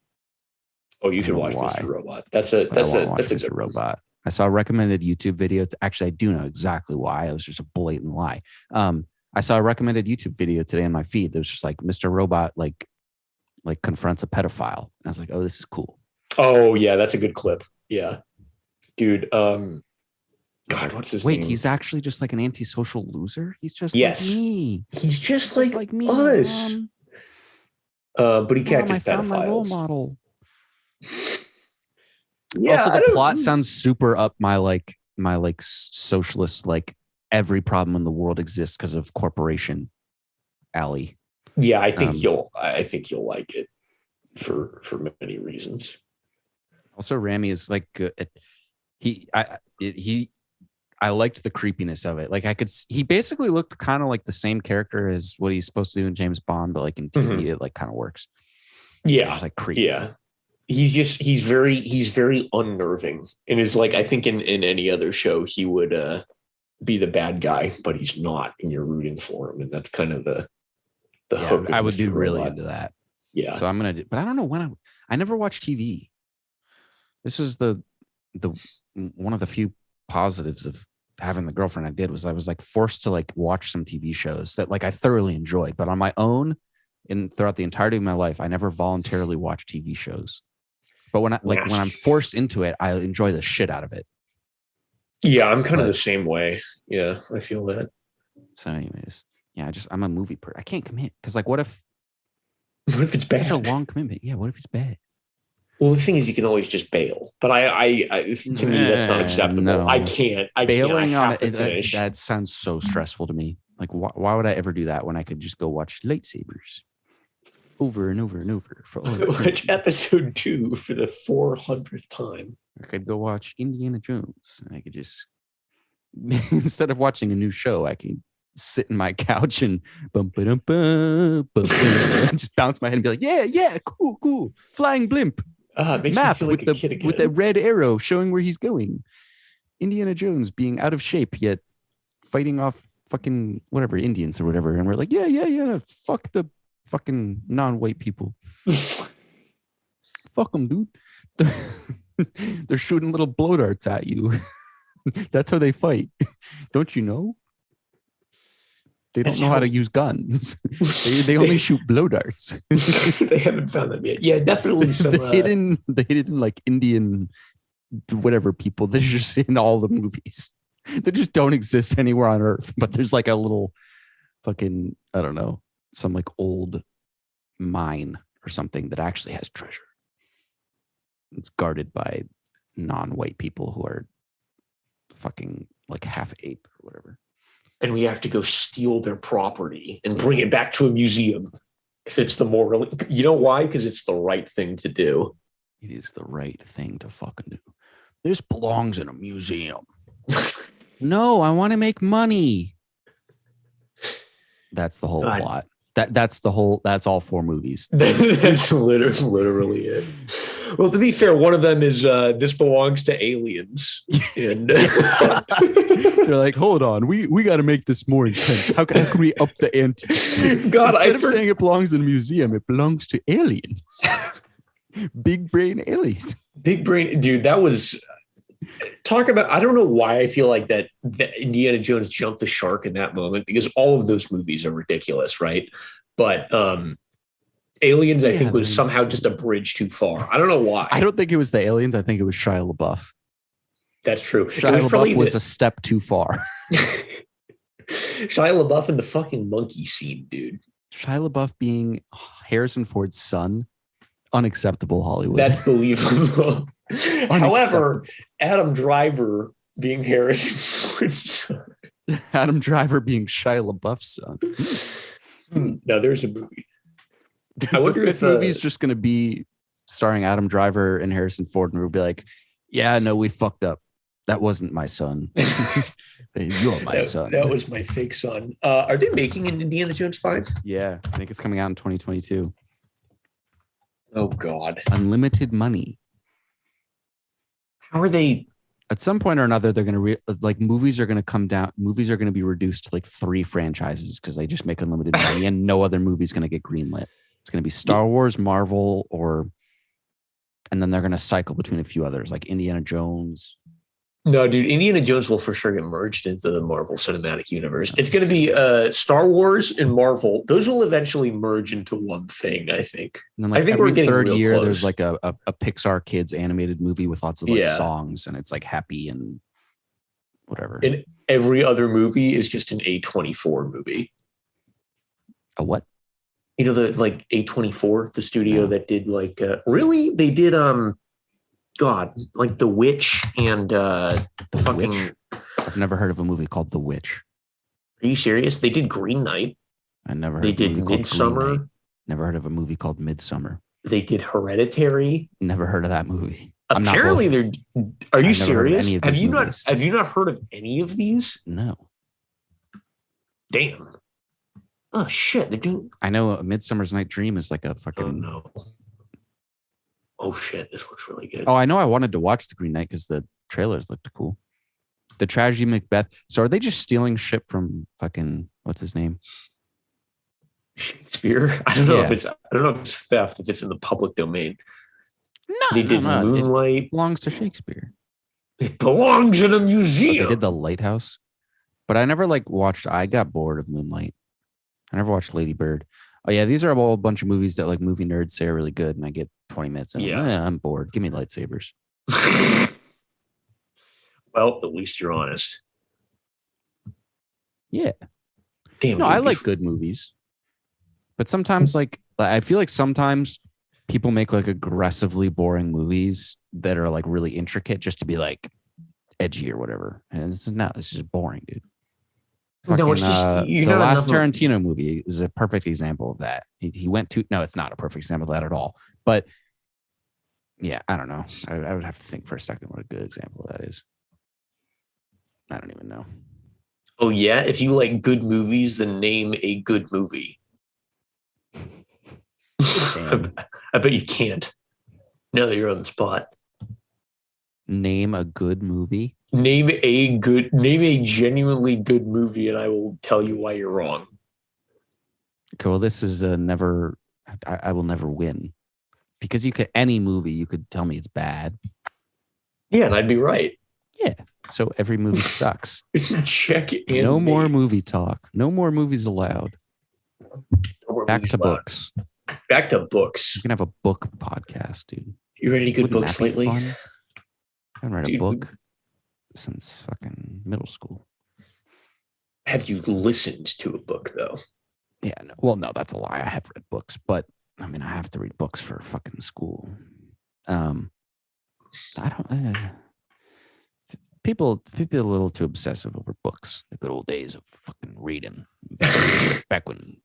Oh, you should watch Mr. Robot. That's a Mr. Robot. I saw a recommended YouTube video. Actually, I do know exactly why. It was just a blatant lie. I saw a recommended YouTube video today on my feed that was just like Mr. Robot like confronts a pedophile. And I was like, oh, this is cool. Oh yeah, that's a good clip. Yeah, dude. God, what's his name? Wait, he's actually just like an antisocial loser? He's just like me. He's just like me, us. But he catches pedophiles. Found my role model. Yeah. Also, the plot sounds super up my socialist, like every problem in the world exists because of corporation alley. Yeah, I think you'll like it for many reasons. Also, Rami is like good. I liked the creepiness of it. Like he basically looked kind of like the same character as what he's supposed to do in James Bond, but like in TV, it like kind of works. Yeah. Just like creepy. Yeah. He's very unnerving, and is like, I think in any other show he would be the bad guy, but he's not, and you're rooting for him, and that's kind of the Yeah, hook of I would Mr. do really Robot. into that. Yeah. So I'm gonna do, but I don't know when I never watched TV. This is the one of the few positives of having the girlfriend I did was I was like forced to like watch some TV shows that like I thoroughly enjoyed, but on my own and throughout the entirety of my life, I never voluntarily watched TV shows. But when I'm forced into it, I enjoy the shit out of it. Yeah, I'm kind of the same way. Yeah, I feel that. So, anyways, yeah, I'm a movie person. I can't commit because, like, what if it's bad? Such a long commitment. Yeah, what if it's bad? Well, the thing is, you can always just bail. But to me, that's not acceptable. No. I can't. Bailing on it. That sounds so stressful to me. Like, why would I ever do that when I could just go watch lightsabers over and over and over for watch episode 2 for the 400th time? I could go watch Indiana Jones, and I could just instead of watching a new show, I can sit in my couch and just bounce my head and be like, yeah, cool, flying blimp. Map with the red arrow showing where he's going. Indiana Jones being out of shape yet fighting off fucking whatever Indians or whatever, and we're like, yeah, fuck the fucking non-white people. Fuck them, dude. They're shooting little blow darts at you. That's how they fight. Don't you know? They don't know how to use guns. They only shoot blow darts. They haven't found them yet. Yeah, definitely some the hidden like Indian whatever people. They're just in all the movies. They just don't exist anywhere on Earth. But there's like a little fucking, I don't know, some like old mine or something that actually has treasure. It's guarded by non-white people who are fucking like half ape or whatever. And we have to go steal their property and bring it back to a museum. Because it's the moral, you know why? Because it's the right thing to do. It is the right thing to fucking do. This belongs in a museum. No, I want to make money. That's the whole plot. That's all 4 movies. That's literally it. Well, to be fair, one of them is this belongs to aliens. And they're like, hold on, we got to make this more intense. How can we up the ante? God, instead of saying it belongs in a museum, it belongs to aliens. Big brain aliens. Big brain, dude. That was talk about. I don't know why I feel like that Indiana Jones jumped the shark in that moment, because all of those movies are ridiculous, right? But Aliens, I think, was somehow just a bridge too far. I don't know why. I don't think it was the aliens. I think it was Shia LaBeouf. That's true. Shia LaBeouf was a step too far. Shia LaBeouf in the fucking monkey scene, dude. Shia LaBeouf being Harrison Ford's son, unacceptable, Hollywood. That's believable. However, Adam Driver being Harrison Ford's son. Adam Driver being Shia LaBeouf's son. Now there's a movie. I wonder if the movie is just going to be starring Adam Driver and Harrison Ford, and we'll be like, yeah, no, we fucked up. That wasn't my son. You're my son. That was my fake son. Are they making an Indiana Jones 5? Yeah, I think it's coming out in 2022. Oh, God. Unlimited money. How are they? At some point or another, they're going to movies are going to come down. Movies are going to be reduced to like 3 franchises because they just make unlimited money and no other movie is going to get greenlit. It's going to be Star Wars, Marvel, and then they're going to cycle between a few others like Indiana Jones. No, dude, Indiana Jones will for sure get merged into the Marvel Cinematic Universe. It's going to be Star Wars and Marvel. Those will eventually merge into one thing, I think. And then, like, I think every third year, close. There's like a Pixar Kids animated movie with lots of songs, and it's like happy and whatever. And every other movie is just an A24 movie. A what? You know, the like A24, the studio that did like really? They did God, like The Witch and the fucking Witch? I've never heard of a movie called The Witch. Are you serious? They did Green Knight. I never heard they of did Midsummer. Never heard of a movie called Midsummer. They did Hereditary. Never heard of that movie. Apparently they're are you serious? Have you movies. Have you not heard of any of these? No. Damn. Oh shit, they do. I know A Midsummer's Night Dream is like a fucking Oh shit, this looks really good. Oh, I know. I wanted to watch The Green Knight because the trailers looked cool. The Tragedy Macbeth. So are they just stealing shit from fucking what's his name? Shakespeare. I don't know if Yeah. it's theft, if it's in the public domain. No, They did no. It Moonlight. belongs to Shakespeare. It belongs in a Oh, museum. they did The Lighthouse, but I never like watched. I got bored of Moonlight. I never watched Lady Bird. Oh yeah, these are all a bunch of movies that like movie nerds say are really good, and I get 20 minutes and I'm bored. Give me lightsabers. Well, at least you're honest. Yeah. Damn. No, I like good movies, but sometimes like I feel like sometimes people make like aggressively boring movies that are like really intricate just to be like edgy or whatever, and it's just boring, dude. No, it's just The last Tarantino movie is a perfect example of that. He went to no, it's not a perfect example of that at all. But yeah, I don't know. I would have to think for a second what a good example of that is. I don't even know. Oh yeah, if you like good movies, then name a good movie. I bet you can't. Now that you're on the spot. Name a good movie. Name a genuinely good movie, and I will tell you why you're wrong. Okay, well, this is never. I will never win because any movie you could tell me it's bad. Yeah, and I'd be right. Yeah. So every movie sucks. Check in. No more movie talk. No more movies allowed. Back to books. Back to books. You can have a book podcast, dude. You read any good books lately? I haven't read a book since fucking middle school. Have you listened to a book though? Yeah. No, well, no, that's a lie. I have read books, but I mean, I have to read books for fucking school. I don't. People are a little too obsessive over books. The good old days of fucking reading. Back when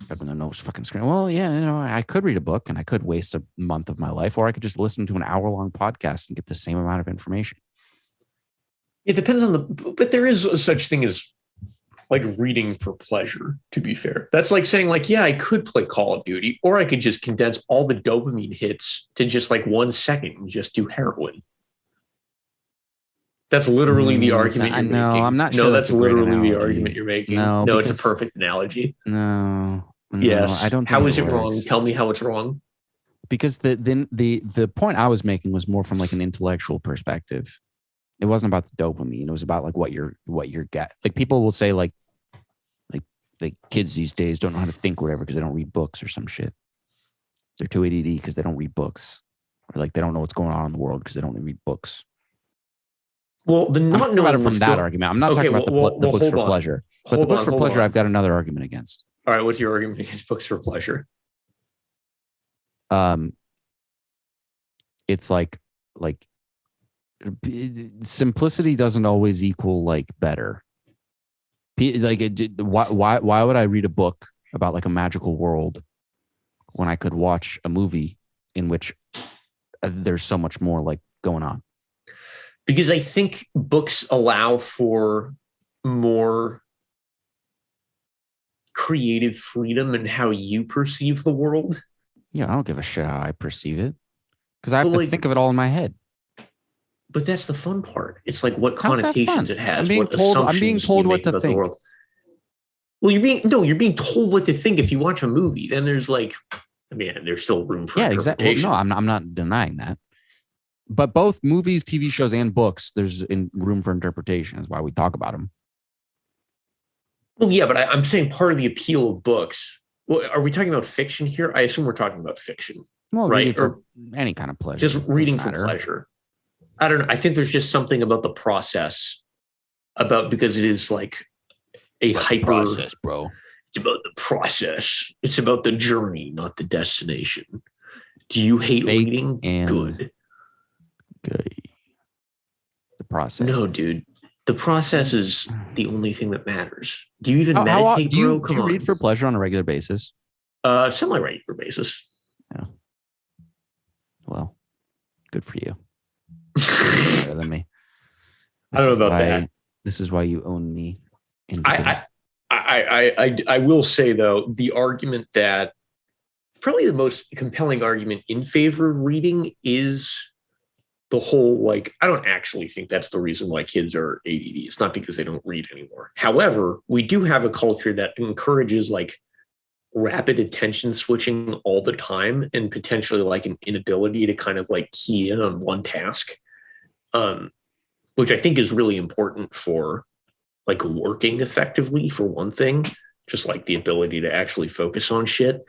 the nose fucking screen. Well, yeah, you know, I could read a book and I could waste a month of my life, or I could just listen to an hour-long podcast and get the same amount of information. It depends on but there is a such thing as like reading for pleasure, to be fair. That's like saying like, yeah, I could play Call of Duty, or I could just condense all the dopamine hits to just like 1 second and just do heroin. That's literally the argument you're making. I'm not sure. No, that's literally the argument you're making. No, it's a perfect analogy. No. Yes. I don't think how is it wrong? Tell me how it's wrong. Because the point I was making was more from like an intellectual perspective. It wasn't about the dopamine. It was about like what you're get. Like people will say like kids these days don't know how to think or whatever because they don't read books or some shit. They're too ADD because they don't read books, or like they don't know what's going on in the world because they don't read books. Well, the not knowing about it from that argument. I'm not talking about the books for pleasure, but the books for pleasure. I've got another argument against. All right, what's your argument against books for pleasure? It's like simplicity doesn't always equal like better. Like why would I read a book about like a magical world when I could watch a movie in which there's so much more like going on? Because I think books allow for more creative freedom in how you perceive the world. Yeah, I don't give a shit how I perceive it because I have to think of it all in my head. But that's the fun part. It's like what connotations it has. I'm being told what to think. Well, you're being told what to think if you watch a movie. Then there's like, I mean, there's still room for interpretation. Well, no, I'm not denying that. But both movies, TV shows, and books, there's room for interpretation. That's why we talk about them. Well, yeah, but I'm saying part of the appeal of books. Well, are we talking about fiction here? I assume we're talking about fiction. Well, right? Or any kind of pleasure. Just reading for pleasure. I don't know. I think there's just something about the process, because it is like a hyper process, bro. It's about the process. It's about the journey, not the destination. Do you hate reading? Good. The process. No, dude. The process is the only thing that matters. Do you even meditate, bro? Do you read for pleasure on a regular basis? Semi-regular basis. Yeah. Well, good for you. Better than me. I don't know about that. This is why you own me. I will say though, the argument that probably the most compelling argument in favor of reading is the whole, like, I don't actually think that's the reason why kids are ADD. It's not because they don't read anymore. However, we do have a culture that encourages like rapid attention switching all the time and potentially like an inability to kind of like key in on one task, um, which I think is really important for like working effectively for one thing, just like the ability to actually focus on shit.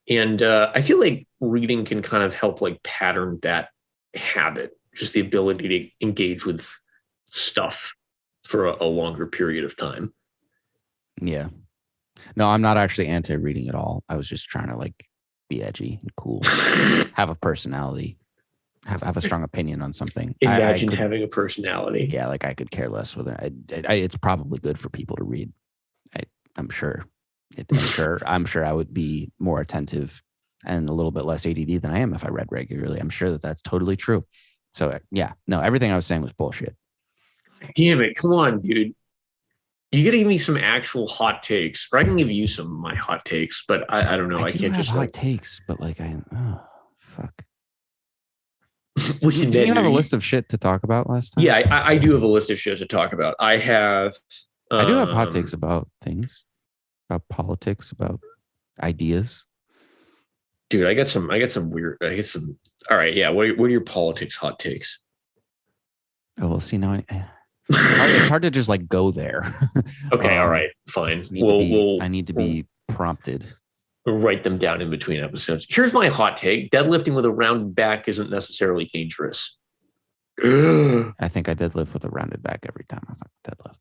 And I feel like reading can kind of help like pattern that habit, just the ability to engage with stuff for a longer period of time. Yeah. No, I'm not actually anti-reading at all. I was just trying to like be edgy and cool, have a personality, have a strong opinion on something. Imagine having a personality. Yeah, like I could care less whether it's probably good for people to read. I'm sure. I'm sure I would be more attentive and a little bit less ADD than I am if I read regularly. I'm sure that that's totally true. So yeah, no, everything I was saying was bullshit. Damn it. Come on, dude. You gotta give me some actual hot takes, or I can give you some of my hot takes, but I don't know. I can't just hot like takes, but like fuck. Did you have a list of shit to talk about last time? Yeah, I do have a list of shit to talk about. I have. I do have hot takes about things, about politics, about ideas. Dude, I got some weird. I get some. All right, yeah. What are your politics hot takes? Oh, well, see now. It's hard to just like go there. Okay, all right, fine. I need to be prompted. We'll write them down in between episodes. Here's my hot take: deadlifting with a rounded back isn't necessarily dangerous. I think I deadlift with a rounded back every time I fucking deadlift.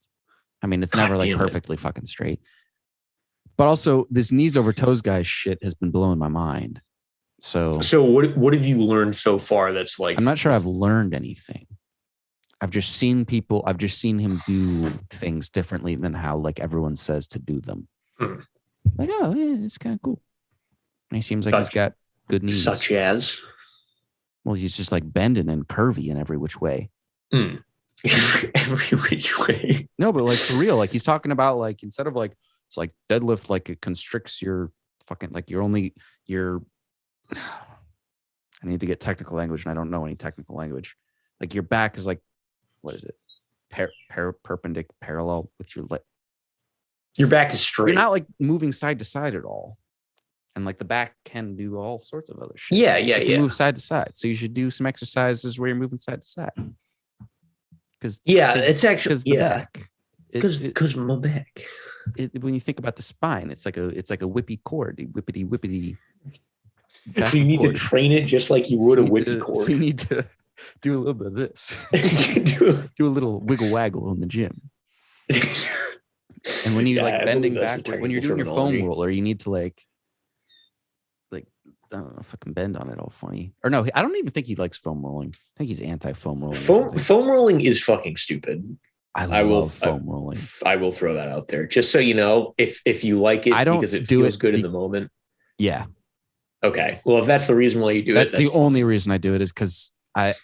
I mean, it's never like perfectly fucking straight. But also, this knees over toes guy shit has been blowing my mind. So what have you learned so far? That's like, I'm not sure I've learned anything. I've just seen him do things differently than how like everyone says to do them. Like, oh yeah, it's kind of cool. And he seems like he's got good knees. Such as? Well, he's just like bending and curvy in every which way. Every which way. No, but like for real, like he's talking about like instead of like it's like deadlift, like it constricts your fucking like I need to get technical language and I don't know any technical language. Like your back is like, what is it? Perpendicular, parallel with your leg. Your back is straight. You're not like moving side to side at all. And like the back can do all sorts of other shit. Yeah. You move side to side. So you should do some exercises where you're moving side to side. It's actually the back. Because my back. When you think about the spine, it's like a whippy cord, whippity. So you need to train it just like you would a whippy cord. So you need to do a little bit of this. do a little wiggle waggle in the gym. And when you like bending backward, when you're doing your foam roller, you need to like I don't know if I can bend on it all funny. Or no, I don't even think he likes foam rolling. I think he's anti-foam rolling. Foam rolling is fucking stupid. I love foam rolling. I will throw that out there. Just so you know, if you like it because it feels good in the moment. Yeah. Okay. Well, if that's the reason why you do that's the only reason I do it is because I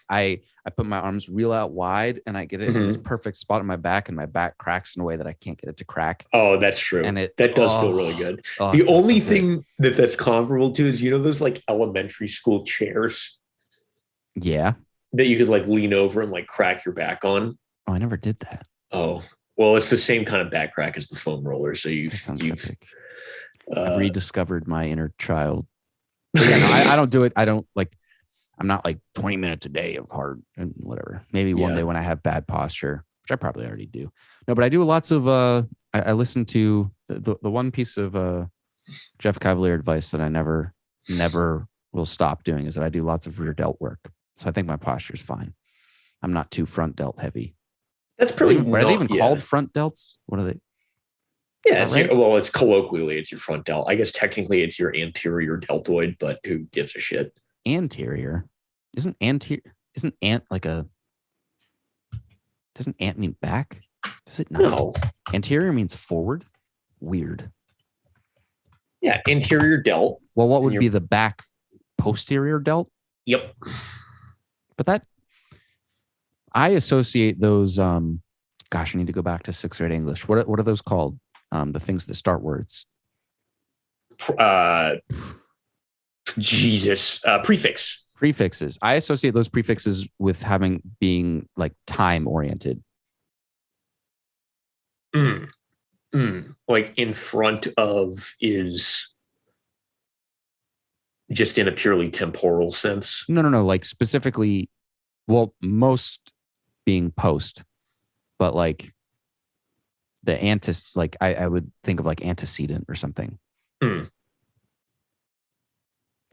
put my arms real out wide and I get it in this perfect spot in my back and my back cracks in a way that I can't get it to crack. Oh, that's true. And that does feel really good. The only thing that's comparable to is, those like elementary school chairs. Yeah. That you could like lean over and like crack your back on. Oh, I never did that. Oh, well, it's the same kind of back crack as the foam roller. So you've I've rediscovered my inner child. Yeah, no, I don't do it. I don't like, I'm not like 20 minutes a day of hard and whatever. Maybe one day when I have bad posture, which I probably already do. No, but I do lots of, I listen to the one piece of Jeff Cavalier advice that I never will stop doing is that I do lots of rear delt work. So I think my posture is fine. I'm not too front delt heavy. That's pretty. Are they even called front delts? What are they? Yeah, it's colloquially, it's your front delt. I guess technically it's your anterior deltoid, but who gives a shit? Anterior? Isn't ant like a... Doesn't ant mean back? Does it not? No. Anterior means forward? Weird. Yeah, anterior delt. Well, what would be the back? Posterior delt? Yep. But that... I associate those... gosh, I need to go back to 6th grade English. What are those called? The things that start words. Jesus. Prefix. Prefixes. I associate those prefixes with being like time oriented. Like in front of is just in a purely temporal sense. No. Like specifically, well, most being post, but like the like I would think of like antecedent or something.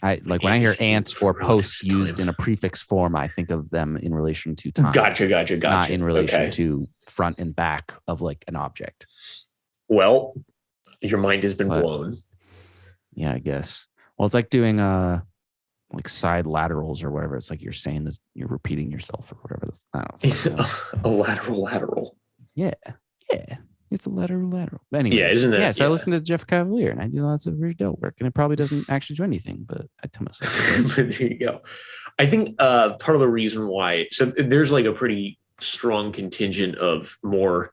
I like when I hear ants or posts used in a prefix form, I think of them in relation to time. Gotcha. Not in relation to front and back of like an object. Well, your mind has been blown. Yeah, I guess. Well, it's like doing like side laterals or whatever. It's like you're saying this, you're repeating yourself or whatever. I don't know. A lateral. Yeah. It's a lateral. But anyways, yeah, isn't that? Yeah, so I listen to Jeff Cavalier and I do lots of very dope work, and it probably doesn't actually do anything, but I tell myself. There you go. I think part of the reason why, so there's like a pretty strong contingent of more,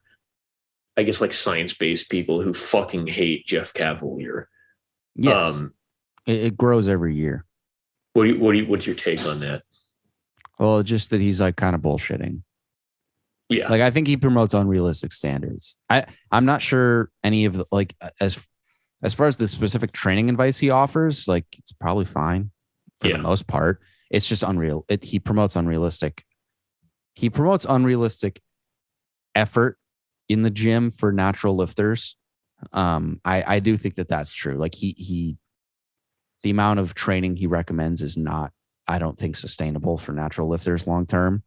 I guess, like science-based people who fucking hate Jeff Cavalier. Yes, it grows every year. What's your take on that? Well, just that he's like kind of bullshitting. Yeah. Like I think he promotes unrealistic standards. I'm not sure any of the, like as far as the specific training advice he offers, like it's probably fine for the most part. It's just unreal. He promotes unrealistic effort in the gym for natural lifters. I do think that that's true. Like the amount of training he recommends is not, I don't think, sustainable for natural lifters long term.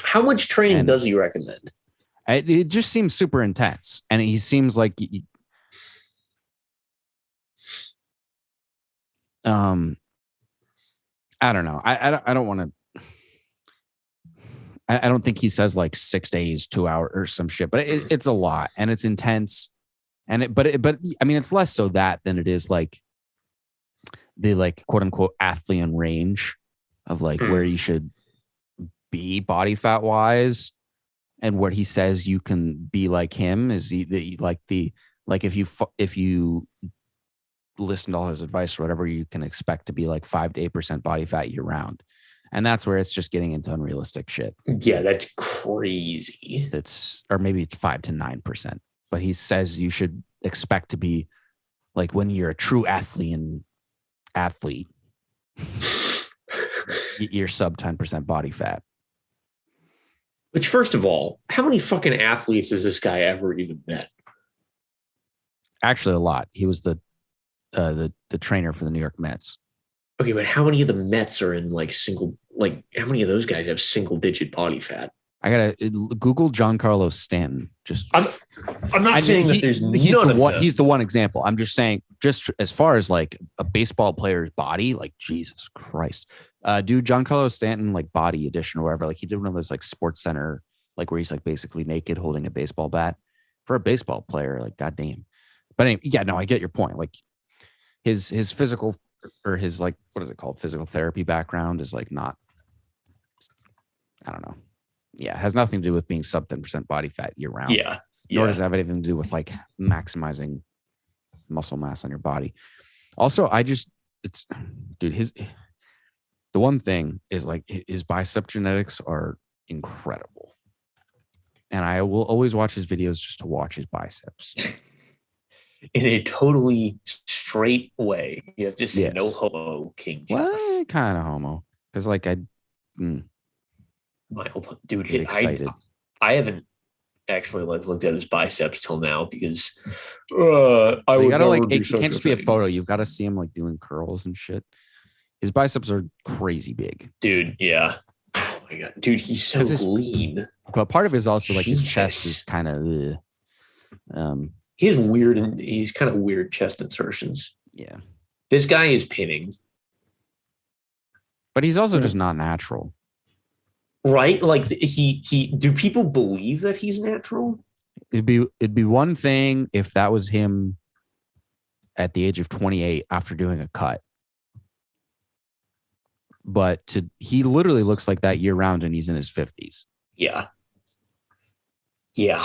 How much training does he recommend? It just seems super intense, and he seems like I don't know. I don't want to. I don't think he says like 6 days, 2 hours or some shit, but it's a lot and it's intense, but I mean it's less so that than it is like the like quote unquote athlete range of like where you should be body fat wise, and what he says you can be like him is if you listen to all his advice or whatever, you can expect to be like 5 to 8% body fat year round, and that's where it's just getting into unrealistic shit. Yeah, that's crazy. Or maybe it's 5 to 9%, but he says you should expect to be like when you're a true athlete, you're sub 10% body fat. Which, first of all, how many fucking athletes has this guy ever even met? Actually, a lot. He was the trainer for the New York Mets. Okay, but how many of the Mets are in like single? Like, how many of those guys have single-digit body fat? I gotta Google Giancarlo Stanton. I'm not saying that there's none of them. He's the one example. I'm just saying, just as far as like a baseball player's body, like Jesus Christ, do Giancarlo Stanton like body edition or whatever. Like he did one of those like Sports Center, like where he's like basically naked holding a baseball bat for a baseball player. Like goddamn. But anyway, yeah, no, I get your point. Like his physical or his like what is it called, physical therapy background is like not. I don't know. Yeah, it has nothing to do with being sub 10% body fat year round. Yeah. Nor does it have anything to do with like maximizing muscle mass on your body. Also, the one thing is like his bicep genetics are incredible. And I will always watch his videos just to watch his biceps. In a totally straight way. You have to say no homo, King Jeff. Well, kind of homo. Because like Mild, dude. Excited. I haven't actually like looked at his biceps till now because I would gotta like it can't just be a photo. You've got to see him like doing curls and shit. His biceps are crazy big, dude. Yeah. Oh my god, dude, he's so lean. But part of it is also like his chest is kind of. He has weird and he's kind of weird chest insertions. Yeah. This guy is pinning, but he's also just not natural. Right? Like he do people believe that he's natural? It'd be one thing if that was him at the age of 28 after doing a cut. But he literally looks like that year round and he's in his 50s. Yeah. Yeah.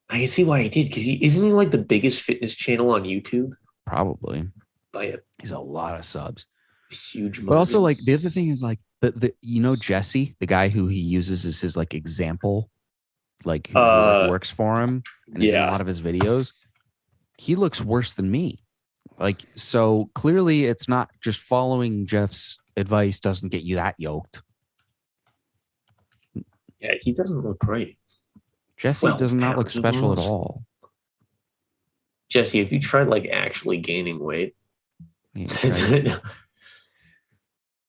I can see why he did, because isn't he like the biggest fitness channel on YouTube? Probably. By it. He's a lot of subs. Huge. But also, like, the other thing is like the Jesse, the guy who he uses as his like example, like who like works for him and is in a lot of his videos. He looks worse than me. Like, so clearly it's not just following Jeff's advice doesn't get you that yoked. Yeah, he doesn't look great. Jesse does not look special at all. Jesse, if you tried like actually gaining weight,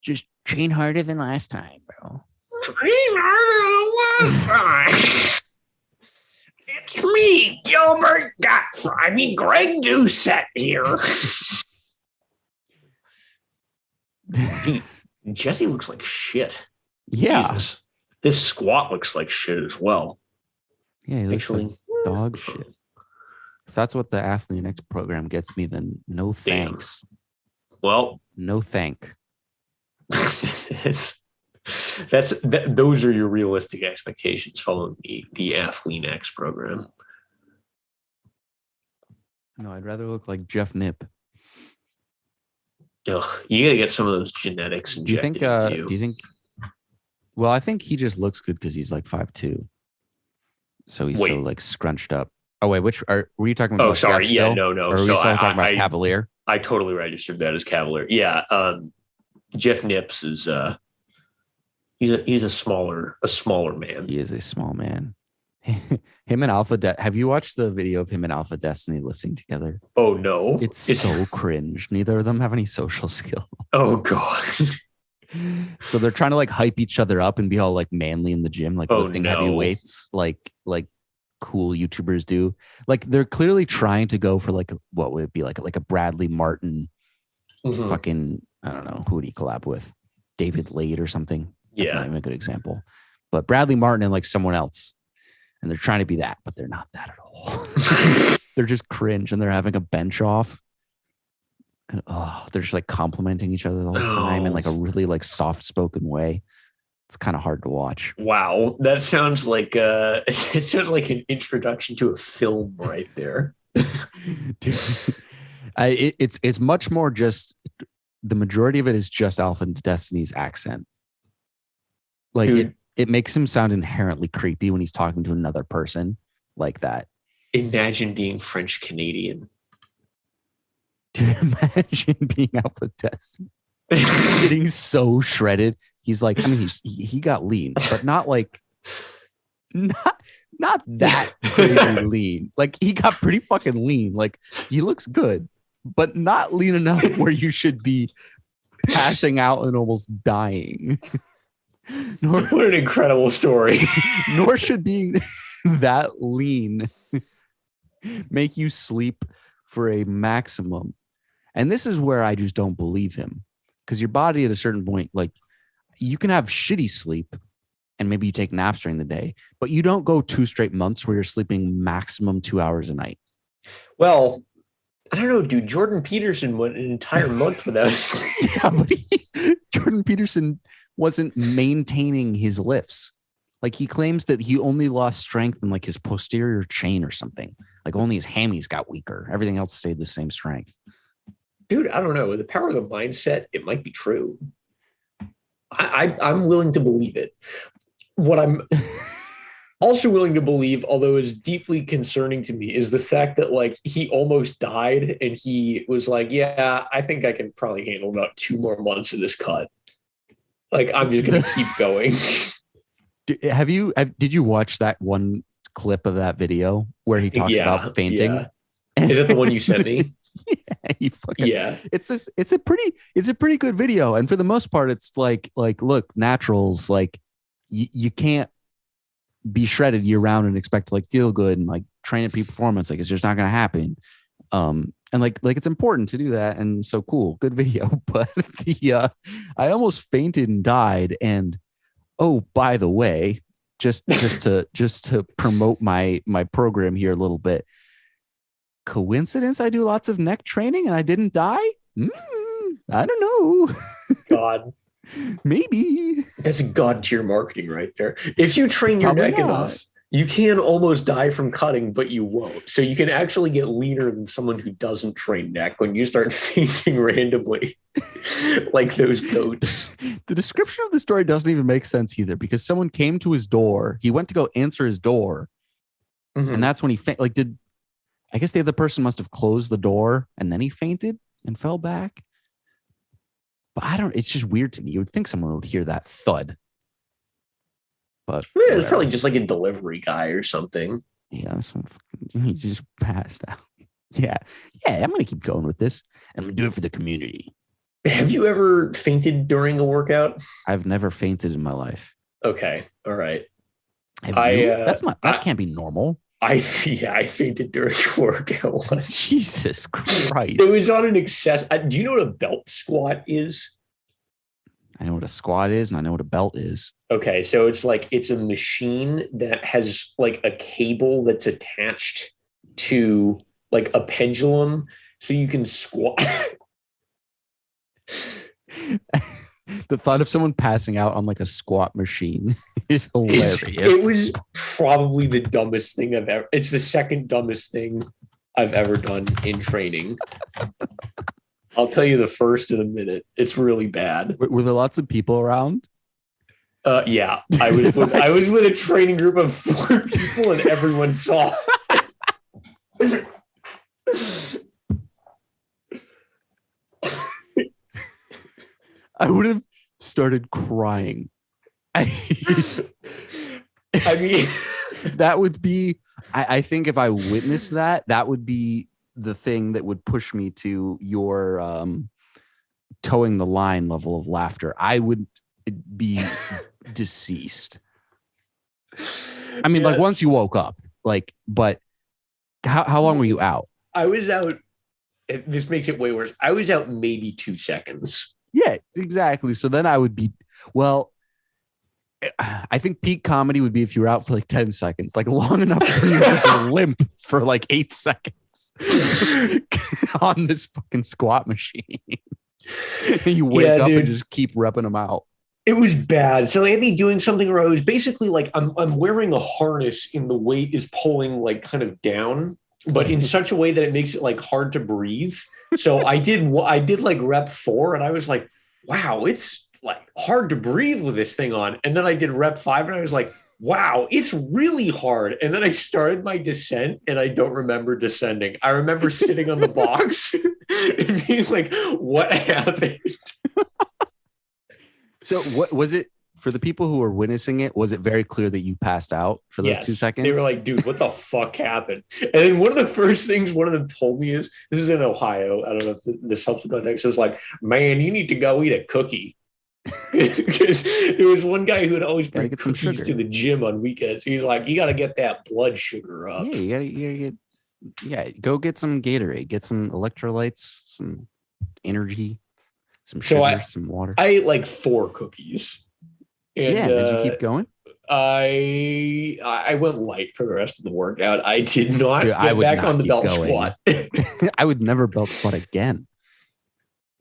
just train harder than last time, bro. Train harder than last time. It's me, Gilbert Greg Doucette here. Jesse looks like shit. Yeah. Jesus. This squat looks like shit as well. Yeah, he looks like dog shit. If that's what the Athlete Next program gets me, then no thanks. Damn. Well, no thank. Those are your realistic expectations following the Athlete Next program. No, I'd rather look like Jeff Nipp. Ugh, you gotta get some of those genetics injected into you. Do you think? Well, I think he just looks good because he's like 5'2", so he's so like scrunched up. Oh wait, were you talking about? Oh, sorry, Jeff yeah, still? no. Or were you still talking about Cavalier? I totally registered that as Cavalier. Yeah, Jeff Nips is he's a smaller man. He is a small man. Him and Alpha have you watched the video of him and Alpha Destiny lifting together? Oh no, it's so cringe. Neither of them have any social skill. Oh god. So they're trying to like hype each other up and be all like manly in the gym, like lifting heavy weights, like cool YouTubers do. Like they're clearly trying to go for like what would it be like a Bradley Martin, fucking I don't know, who would he collab with? David Lade or something. That's not even a good example. But Bradley Martin and like someone else. And they're trying to be that, but they're not that at all. They're just cringe and they're having a bench off. And they're just like complimenting each other the whole time in like a really like soft spoken way. It's kind of hard to watch. Wow. That sounds like it sounds like an introduction to a film right there. Dude, it's much more just the majority of it is just Alpha Destiny's accent. Like it makes him sound inherently creepy when he's talking to another person like that. Imagine being French Canadian. Dude, imagine being Alpha Destiny. Getting so shredded. He's like, I mean, he got lean, but not that crazy lean. Like he got pretty fucking lean. Like he looks good, but not lean enough where you should be passing out and almost dying. What an incredible story. Nor should being that lean make you sleep for a maximum. And this is where I just don't believe him. Because your body at a certain point, like you can have shitty sleep and maybe you take naps during the day, but you don't go 2 straight months where you're sleeping maximum 2 hours a night. Well, I don't know, dude. Jordan Peterson went an entire month without sleep. Yeah, but Jordan Peterson wasn't maintaining his lifts. Like he claims that he only lost strength in like his posterior chain or something. Like only his hammies got weaker. Everything else stayed the same strength. Dude, I don't know. With the power of the mindset, it might be true. I'm willing to believe it. What I'm also willing to believe, although is deeply concerning to me, is the fact that like he almost died and he was like, yeah, I think I can probably handle about 2 more months of this cut. Like, I'm just going to keep going. Did you watch that one clip of that video where he talks about fainting? Yeah. Is that the one you sent me? It's a pretty good video. And for the most part, it's like, look, naturals, like you can't be shredded year round and expect to like feel good and like train at peak performance. Like it's just not going to happen. And like it's important to do that. And so cool, good video. But I almost fainted and died. And oh, by the way, just to promote my program here a little bit. Coincidence? I do lots of neck training and I didn't die. I don't know. God, maybe that's God tier marketing right there. If you train your neck enough, You can almost die from cutting, but you won't. So you can actually get leaner than someone who doesn't train neck when you start fainting randomly, like those goats. The description of the story doesn't even make sense either, because someone came to his door. He went to go answer his door, and that's when he like did. I guess the other person must have closed the door, and then he fainted and fell back. But I don't. It's just weird to me. You would think someone would hear that thud. But Yeah, it was probably just like a delivery guy or something. Yeah, he just passed out. Yeah, I'm gonna keep going with this. I'm gonna do it for the community. Have you ever fainted during a workout? I've never fainted in my life. Okay, all right. That can't be normal. I fainted during a workout once. Jesus Christ! It was on an excess. Do you know what a belt squat is? I know what a squat is, and I know what a belt is. Okay, so it's a machine that has like a cable that's attached to like a pendulum, so you can squat. The thought of someone passing out on like a squat machine is hilarious. It was probably the dumbest thing I've ever. It's the second dumbest thing I've ever done in training. I'll tell you the first in a minute. It's really bad. Were there lots of people around? Yeah, I was with a training group of 4 people, and everyone saw. I would have started crying. I mean, that would be. I think if I witnessed that, that would be the thing that would push me to your towing the line level of laughter. I would be deceased. I mean, like once you woke up, like, but how long were you out? I was out. This makes it way worse. I was out maybe 2 seconds. Yeah, exactly. So then I would be, well, I think peak comedy would be if you were out for like 10 seconds, like long enough for you to just limp for like 8 seconds on this fucking squat machine. You wake up and just keep repping them out. It was bad. So they had me doing something where I was basically like, I'm wearing a harness and the weight is pulling like kind of down, but in such a way that it makes it like hard to breathe. So I did like rep 4 and I was like, wow, it's like hard to breathe with this thing on. And then I did rep 5 and I was like, wow, it's really hard. And then I started my descent and I don't remember descending. I remember sitting on the box and being like, what happened? So what was it for the people who were witnessing it? Was it very clear that you passed out for those 2 seconds? They were like, dude, what the fuck happened? And then one of the first things one of them told me is, this is in Ohio. I don't know if this helps with context. It was like, man, you need to go eat a cookie. Because there was one guy who would always bring cookies to the gym on weekends. He's like, you got to get that blood sugar up. Yeah, you gotta go get some Gatorade, get some electrolytes, some energy, some sugar, some water. I ate like 4 cookies. And, did you keep going? I went light for the rest of the workout. I did not get back on the belt squat. I would never belt squat again.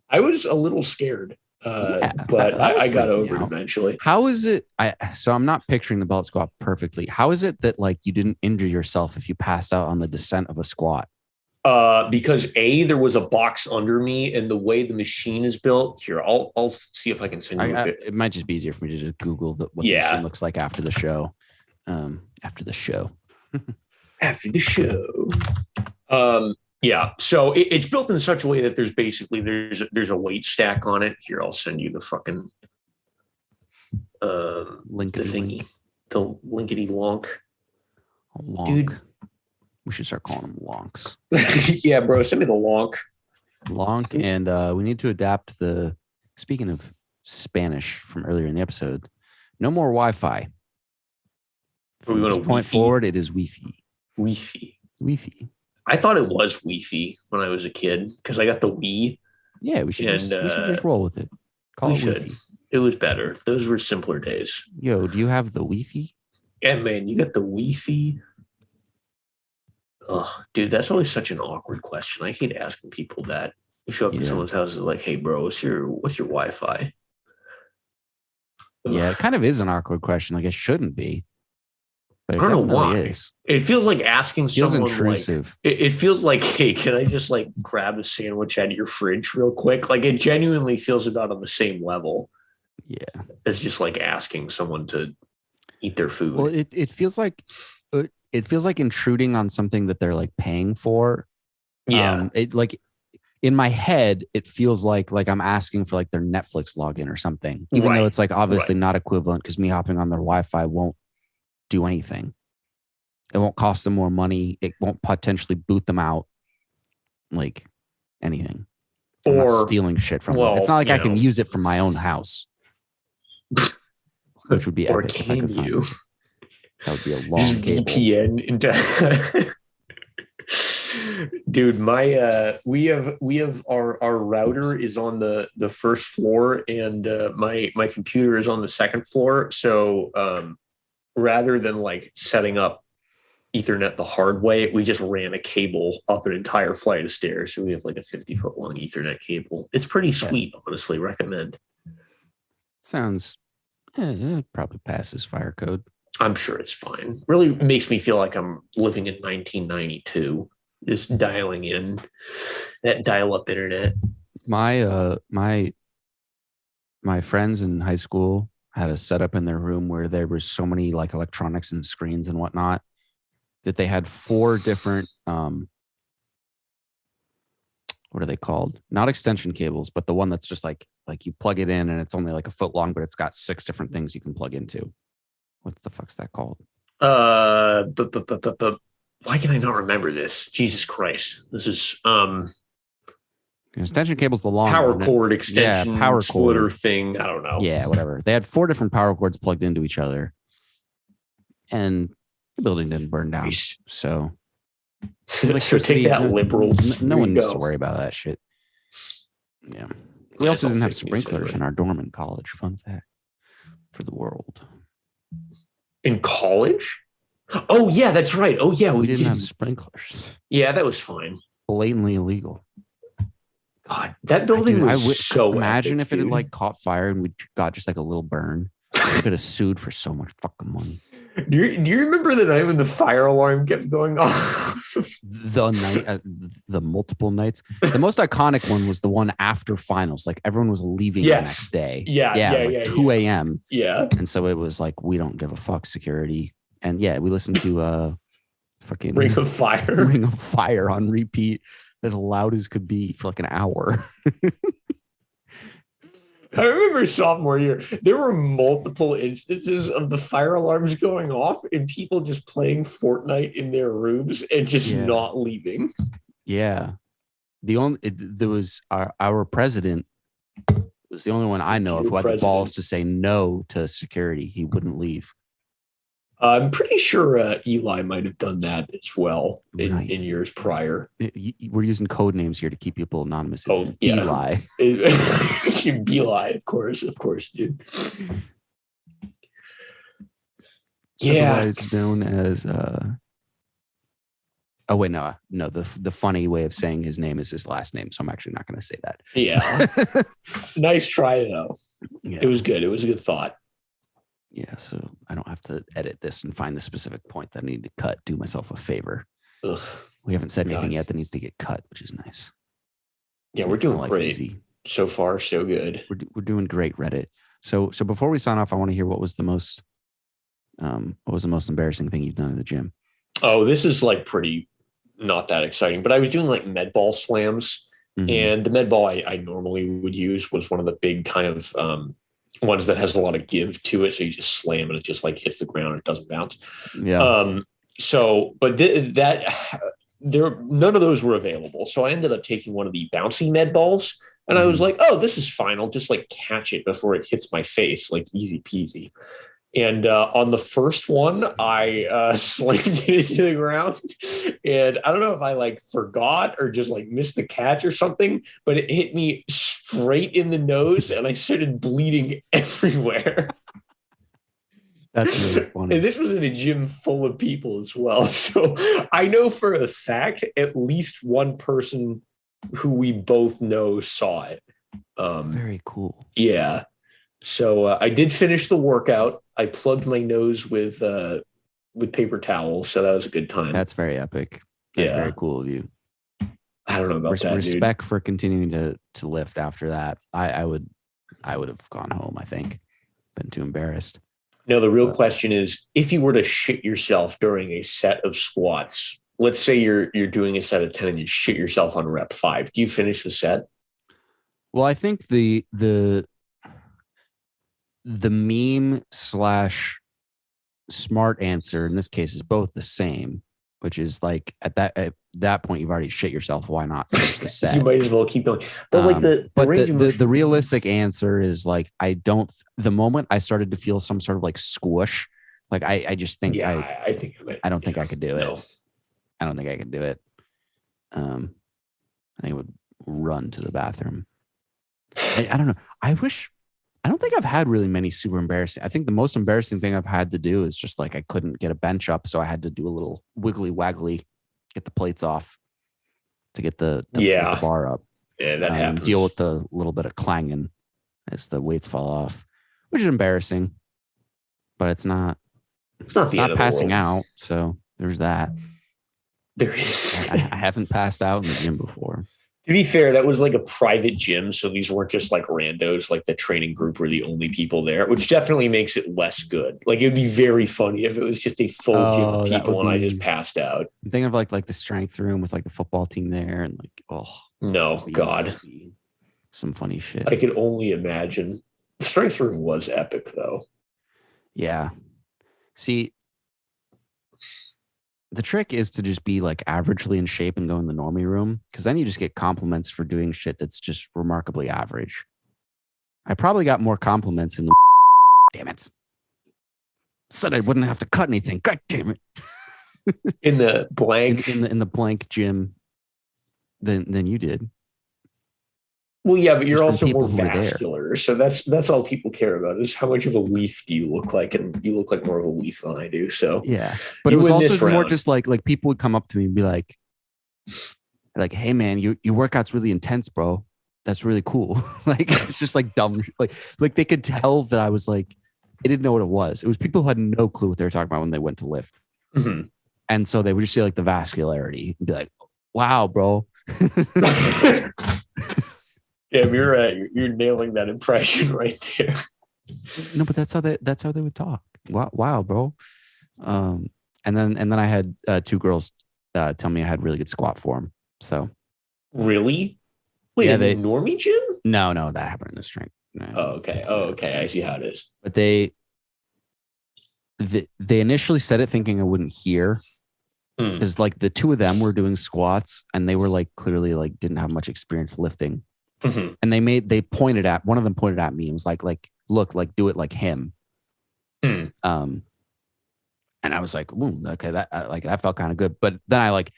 I was a little scared. But I got over it eventually. How is it? So I'm not picturing the belt squat perfectly. How is it that like you didn't injure yourself if you passed out on the descent of a squat? Because there was a box under me, and the way the machine is built. Here, I'll see if I can send you. It might just be easier for me to just Google what the machine looks like after the show. After the show. Yeah, so it's built in such a way that there's a weight stack on it. Here, I'll send you the fucking link, the thingy, the linkety lonk. Lonk. Dude. We should start calling them lonks. Yeah, bro, send me the lonk. Lonk, and we need to adapt speaking of Spanish from earlier in the episode, no more Wi-Fi. From this point forward, it is Wi-Fi. Wi-Fi. I thought it was Wi-Fi when I was a kid because I got the Wii. Yeah, we should just roll with it. Call it Wi-Fi. It was better. Those were simpler days. Yo, do you have the Wi-Fi? Yeah, man, you got the Wi-Fi. Oh, dude, that's always such an awkward question. I hate asking people that. You show up to someone's house and like, hey, bro, what's your Wi-Fi? Yeah, it kind of is an awkward question. Like it shouldn't be. but I it don't know definitely why. is. It feels like asking It feels someone like intrusive. it feels like, hey, can I just like grab a sandwich out of your fridge real quick? Like it genuinely feels about on the same level Yeah. as just like asking someone to eat their Well, food. it feels like intruding on something that they're like paying for. Yeah, It like in my head, it feels like I'm asking for like their Netflix login or something, even though right, it's like obviously right. not equivalent because me hopping on their Wi-Fi won't do anything. It won't cost them more money. It won't potentially boot them out, like anything. I'm not Or, stealing shit from them. It's not well, like I can use it from my own house, which would be or epic if I can could find a you way. That would be a just long cable. VPN into? Dude, my we have our router is on the first floor, and my computer is on the second floor. So rather than like setting up Ethernet the hard way, we just ran a cable up an entire flight of stairs. So we have like a 50-foot long Ethernet cable. It's pretty Yeah, sweet, honestly. Recommend. sounds it probably passes fire code. I'm sure it's fine. Really makes me feel like I'm living in 1992, just dialing in that dial-up internet. My friends in high school had a setup in their room where there was so many like electronics and screens and whatnot that they had four different what are they called? Not extension cables, but the one that's just like you plug it in and it's only like a foot long, but it's got six different things you can plug into. What the fuck's that called? The why can I not remember this? Jesus Christ. This is Extension cable's the long power one. cord Yeah, extension power splitter cord. thing. I don't know. Yeah, whatever. They had four different power cords plugged into each other, and the building didn't burn down. Nice. So So take electricity, that, liberals. no There you one needs to go. worry about that shit. Yeah. We Yeah, it's also all didn't have fake news sprinklers in anyway. our dorm in college. Fun fact for the world. In college? Oh yeah, that's right. Oh yeah, We we didn't have didn't. sprinklers. Yeah, that was fine. Blatantly illegal. God, that building was so Imagine epic, if it had dude. like caught fire and we got just like a little burn. We could have sued for so much fucking money. Do you remember the night when the fire alarm kept going off? The night, the multiple nights. The most iconic one was the one after finals. Like everyone was leaving the next Yes. day. Yeah, Yeah, it yeah, was like yeah, 2 yeah. a.m. Yeah. And so it was like, we don't give a fuck security. And yeah, we listened to fucking Ring of Fire. Ring of Fire on repeat as loud as could be for like an hour. I remember sophomore year, there were multiple instances of the fire alarms going off and people just playing Fortnite in their rooms and just Yeah. not leaving. Yeah. There was our president was the only one I know of Dear who had the balls president. to say no to security. He wouldn't leave. I'm pretty sure Eli might have done that as well Right. in years prior. We're using code names here to keep people anonymous. It's Oh, yeah. Eli. Eli, of course, dude. Yeah. Otherwise known as oh wait, no. The funny way of saying his name is his last name, so I'm actually not going to say that. Yeah. Nice try though. Yeah. It was good. It was a good thought. Yeah, so I don't have to edit this and find the specific point that I need to cut. Do myself a favor. Ugh. We haven't said anything God. yet that needs to get cut, which is nice. Yeah, we're Making my doing life great. easy. So far, so good. We're doing great, Reddit. So before we sign off, I want to hear what was the most embarrassing thing you've done at the gym? Oh, this is like pretty not that exciting, but I was doing like med ball slams, and the med ball I normally would use was one of the big kind of ones that has a lot of give to it. So you just slam and it just like hits the ground and it doesn't bounce. Yeah. So, but none of those were available. So I ended up taking one of the bouncy med balls, and I was like, oh, this is fine. I'll just like catch it before it hits my face, like easy peasy. And on the first one, I slammed it into the ground. And I don't know if I like forgot or just like missed the catch or something, but it hit me straight in the nose and I started bleeding everywhere. That's really funny. And this was in a gym full of people as well. So I know for a fact at least one person who we both know saw it. Very cool. Yeah. So I did finish the workout. I plugged my nose with with paper towels, so that was a good time. That's very epic. That's very cool of you. I don't know about that, respect for continuing to lift after that. I would have gone home, I think. Been too embarrassed. No, the real question is, if you were to shit yourself during a set of squats, let's say you're doing a set of 10 and you shit yourself on rep 5, do you finish the set? Well, I think the meme / smart answer in this case is both the same, which is like at that point you've already shit yourself. Why not finish the set? You might as well keep going. But like the realistic answer is like the moment I started to feel some sort of like squish, like I just think I don't think I could do it. I don't think I could do it. I think I would run to the bathroom. I don't know. I don't think I've had really many super embarrassing. I think the most embarrassing thing I've had to do is just like I couldn't get a bench up, so I had to do a little wiggly waggly, get the plates off to get the bar up. Yeah, that happens. Deal with the little bit of clanging as the weights fall off, which is embarrassing, but it's not passing out. So there's that. There is. I haven't passed out in the gym before. To be fair, that was like a private gym, so these weren't just like randos, like the training group were the only people there, which definitely makes it less good. Like it would be very funny if it was just a full gym of people and I just passed out. I'm thinking of like the strength room with like the football team there and like, no, God. Some funny shit. I could only imagine. The strength room was epic though. Yeah. See, the trick is to just be like averagely in shape and go in the normie room, because then you just get compliments for doing shit that's just remarkably average. I probably got more compliments in the damn it. Said I wouldn't have to cut anything. God damn it. In the blank in the blank gym than you did. Well, yeah, but you're also more vascular, so that's all people care about is how much of a leaf do you look like, and you look like more of a leaf than I do. So yeah, but it was also more just like people would come up to me and be like, "Hey man, your workout's really intense, bro. That's really cool." Like it's just like dumb, like they could tell that I was like, they didn't know what it was. It was people who had no clue what they were talking about when they went to lift, and so they would just say like the vascularity and be like, "Wow, bro." Yeah, you're nailing that impression right there. No, but that's how they would talk. Wow, bro. And then I had 2 girls tell me I had really good squat form. So really, wait, in the normie gym? No, that happened in the strength. No, okay. I see how it is. But they initially said it thinking I wouldn't hear, because like the 2 of them were doing squats and they were like clearly like didn't have much experience lifting. And they pointed at one of them pointed at me and was like look, like do it like him. And I was like, okay, that felt kind of good. But then I like,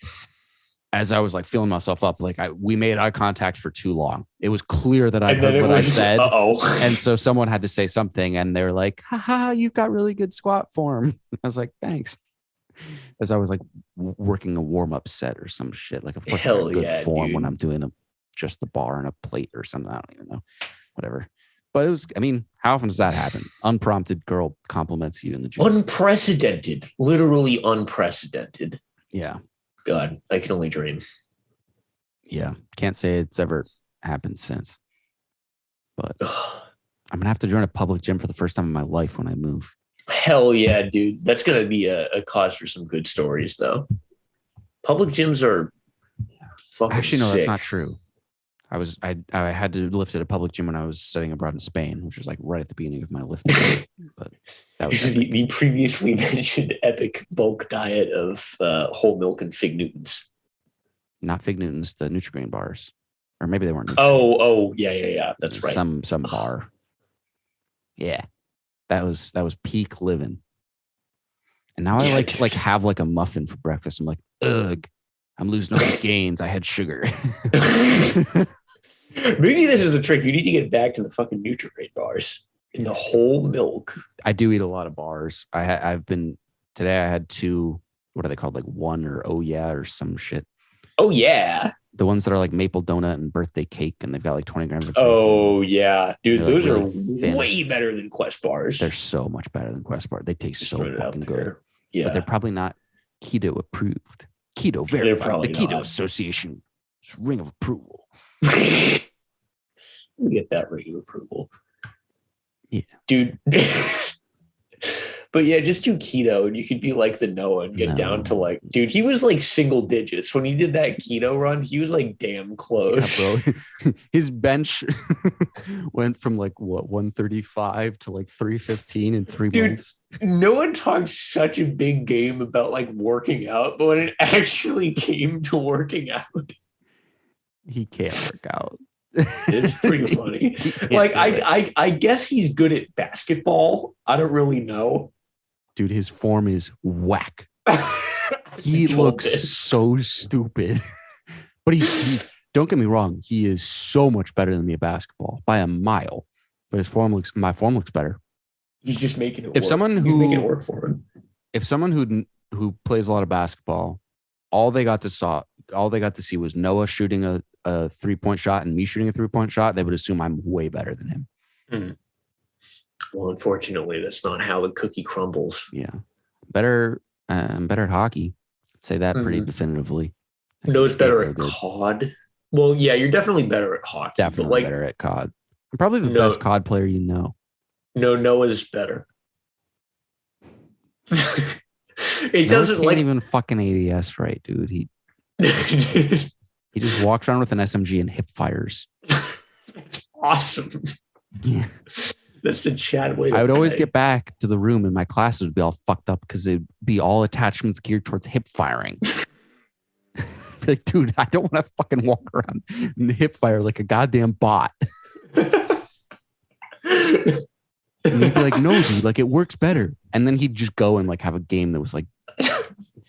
as I was like feeling myself up, like we made eye contact for too long. It was clear that I heard what I said. And so someone had to say something and they were like, haha, you've got really good squat form. I was like, thanks. As I was like working a warm-up set or some shit. Like, of course, I got good form dude. When I'm doing just the bar and a plate or something. I don't even know. Whatever. But it was, I mean, how often does that happen? Unprompted girl compliments you in the gym. Unprecedented. Literally unprecedented. Yeah. God, I can only dream. Yeah. Can't say it's ever happened since. But I'm going to have to join a public gym for the first time in my life when I move. Hell yeah, dude. That's going to be a cause for some good stories, though. Public gyms are fucking Actually, no, sick. That's not true. I had to lift at a public gym when I was studying abroad in Spain, which was like right at the beginning of my lifting. But that was the previously mentioned epic bulk diet of whole milk and fig Newtons. Not fig Newtons, the Nutri-Grain bars, or maybe they weren't. Oh, yeah. That's right. Some bar. Yeah, that was peak living. And now I like have like a muffin for breakfast. I'm like, ugh, I'm losing all the gains. I had sugar. Maybe this is the trick. You need to get back to the fucking Nutri-Grain bars in the whole milk. I do eat a lot of bars. Today I had 2, what are they called? Like one or oh yeah or some shit. Oh yeah. The ones that are like maple donut and birthday cake and they've got like 20 grams of protein. Oh yeah. Dude, those like really are way better than Quest bars. They're so much better than Quest bars. They taste so fucking good. but they're Yeah. probably not keto approved. Keto They're verified. The probably Keto not. Association ring of approval. We get that ring of approval. Yeah. Dude. But yeah, just do keto and you could be like the Noah and get down to like, dude, he was like single digits. When he did that keto run, he was like damn close. Yeah, bro. His bench went from like what 135 to like 315 in 3 Dude, months. no one talks such a big game about like working out, but when it actually came to working out, He can't work out. it's pretty funny. Like I guess he's good at basketball. I don't really know. Dude, his form is whack. He looks so stupid. But he's don't get me wrong, he is so much better than me at basketball by a mile. But my form looks better. He's just making it if work. Someone He's making it work for him. If someone who plays a lot of basketball, all they got to see was Noah shooting a 3-point shot and me shooting a 3-point shot, they would assume I'm way better than him. Mm. Well, unfortunately, that's not how the cookie crumbles. Yeah. I'm better at hockey. I'd say that pretty definitively. No, it's better at COD. Well, yeah, you're definitely better at hockey. Definitely better at COD. I'm probably the best COD player you know. No, Noah's better. It doesn't can't even fucking ADS right, dude. He just walks around with an SMG and hip fires. Awesome. Yeah. That's the Chad way. I would always get back to the room and my classes would be all fucked up because they'd be all attachments geared towards hip firing. Like, dude, I don't want to fucking walk around and hip fire like a goddamn bot. And he'd be like, no, dude, like it works better. And then he'd just go and like have a game that was like,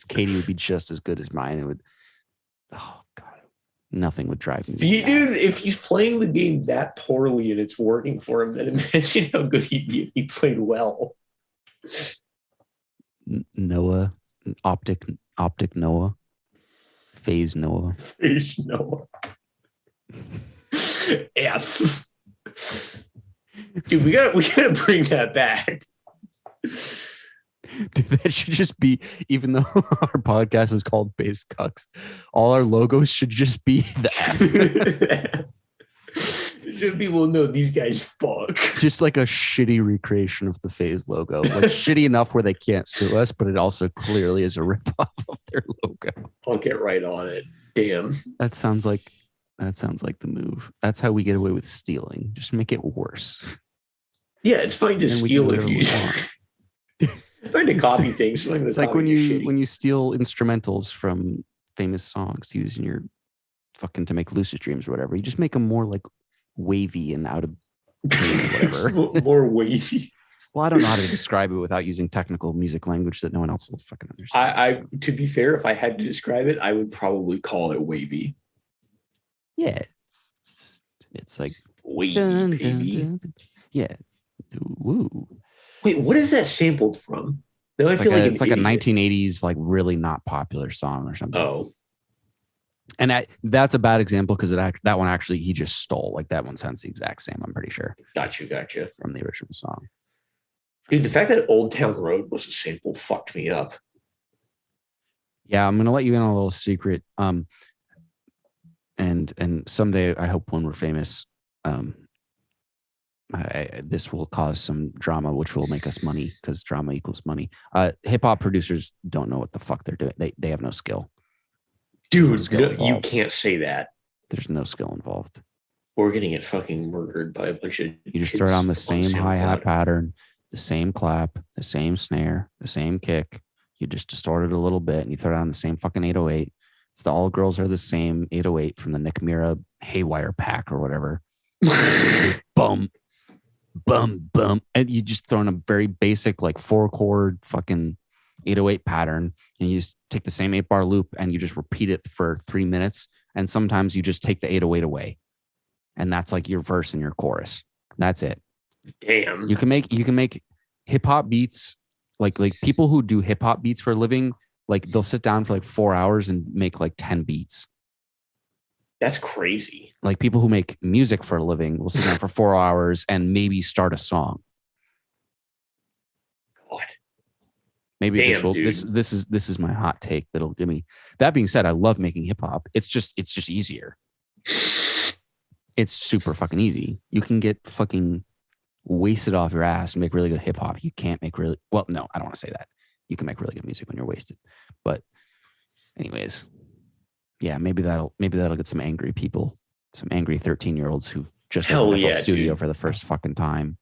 Katie would be just as good as mine. It would, oh God, nothing would drive me. Dude, if he's playing the game that poorly and it's working for him, then imagine how good he'd be if he played well. Noah, optic Noah, phase Noah. Phase Noah. F. Dude, we gotta bring that back. Dude, that should just be, even though our podcast is called Base Cucks, all our logos should just be the F. It should be, well, no, these guys fuck. Just like a shitty recreation of the FaZe logo. Like shitty enough where they can't sue us, but it also clearly is a ripoff of their logo. I'll get right on it. Damn. That sounds like the move. That's how we get away with stealing. Just make it worse. Yeah, it's fine to steal if you it's fine to copy things. It's like when you steal instrumentals from famous songs to use in your fucking to make lucid dreams or whatever. You just make them more like wavy and out of whatever. More wavy. Well, I don't know how to describe it without using technical music language that no one else will fucking understand. To be fair, if I had to describe it, I would probably call it wavy. Yeah, it's like wavy, baby. Dun, dun. Yeah. Woo. Wait, what is that sampled from? Now I feel like it's like a 1980s, like really not popular song or something. Oh, and that's a bad example because that one actually he just stole. Like that one sounds the exact same. I'm pretty sure. Gotcha. From the original song. Dude, the fact that Old Town Road was a sample fucked me up. Yeah, I'm gonna let you in on a little secret. And someday I hope when we're famous, this will cause some drama, which will make us money because drama equals money. Hip hop producers don't know what the fuck they're doing. They have no skill. Dude, you can't say that. There's no skill involved. We're gonna get fucking murdered by a bunch of. You just throw down the same hi-hat pattern, the same clap, the same snare, the same kick. You just distort it a little bit and you throw down the same fucking 808. It's the all girls are the same 808 from the Nick Mira Haywire pack or whatever. Bum, bum, bum. And you just throw in a very basic, like 4-chord fucking 808 pattern. And you just take the same 8-bar loop and you just repeat it for 3 minutes. And sometimes you just take the 808 away. And that's like your verse and your chorus. That's it. Damn. You can make hip hop beats like people who do hip hop beats for a living. Like they'll sit down for like 4 hours and make like 10 beats. That's crazy. Like people who make music for a living will sit down for 4 hours and maybe start a song. God. Maybe Damn, dude. this is my hot take that'll give me. That being said, I love making hip hop. It's just easier. It's super fucking easy. You can get fucking wasted off your ass and make really good hip hop. You can't make really well. No, I don't want to say that. You can make really good music when you're wasted. But anyways, yeah, maybe that'll get some angry people, some angry 13-year-olds who've just opened FL Studio for the first fucking time,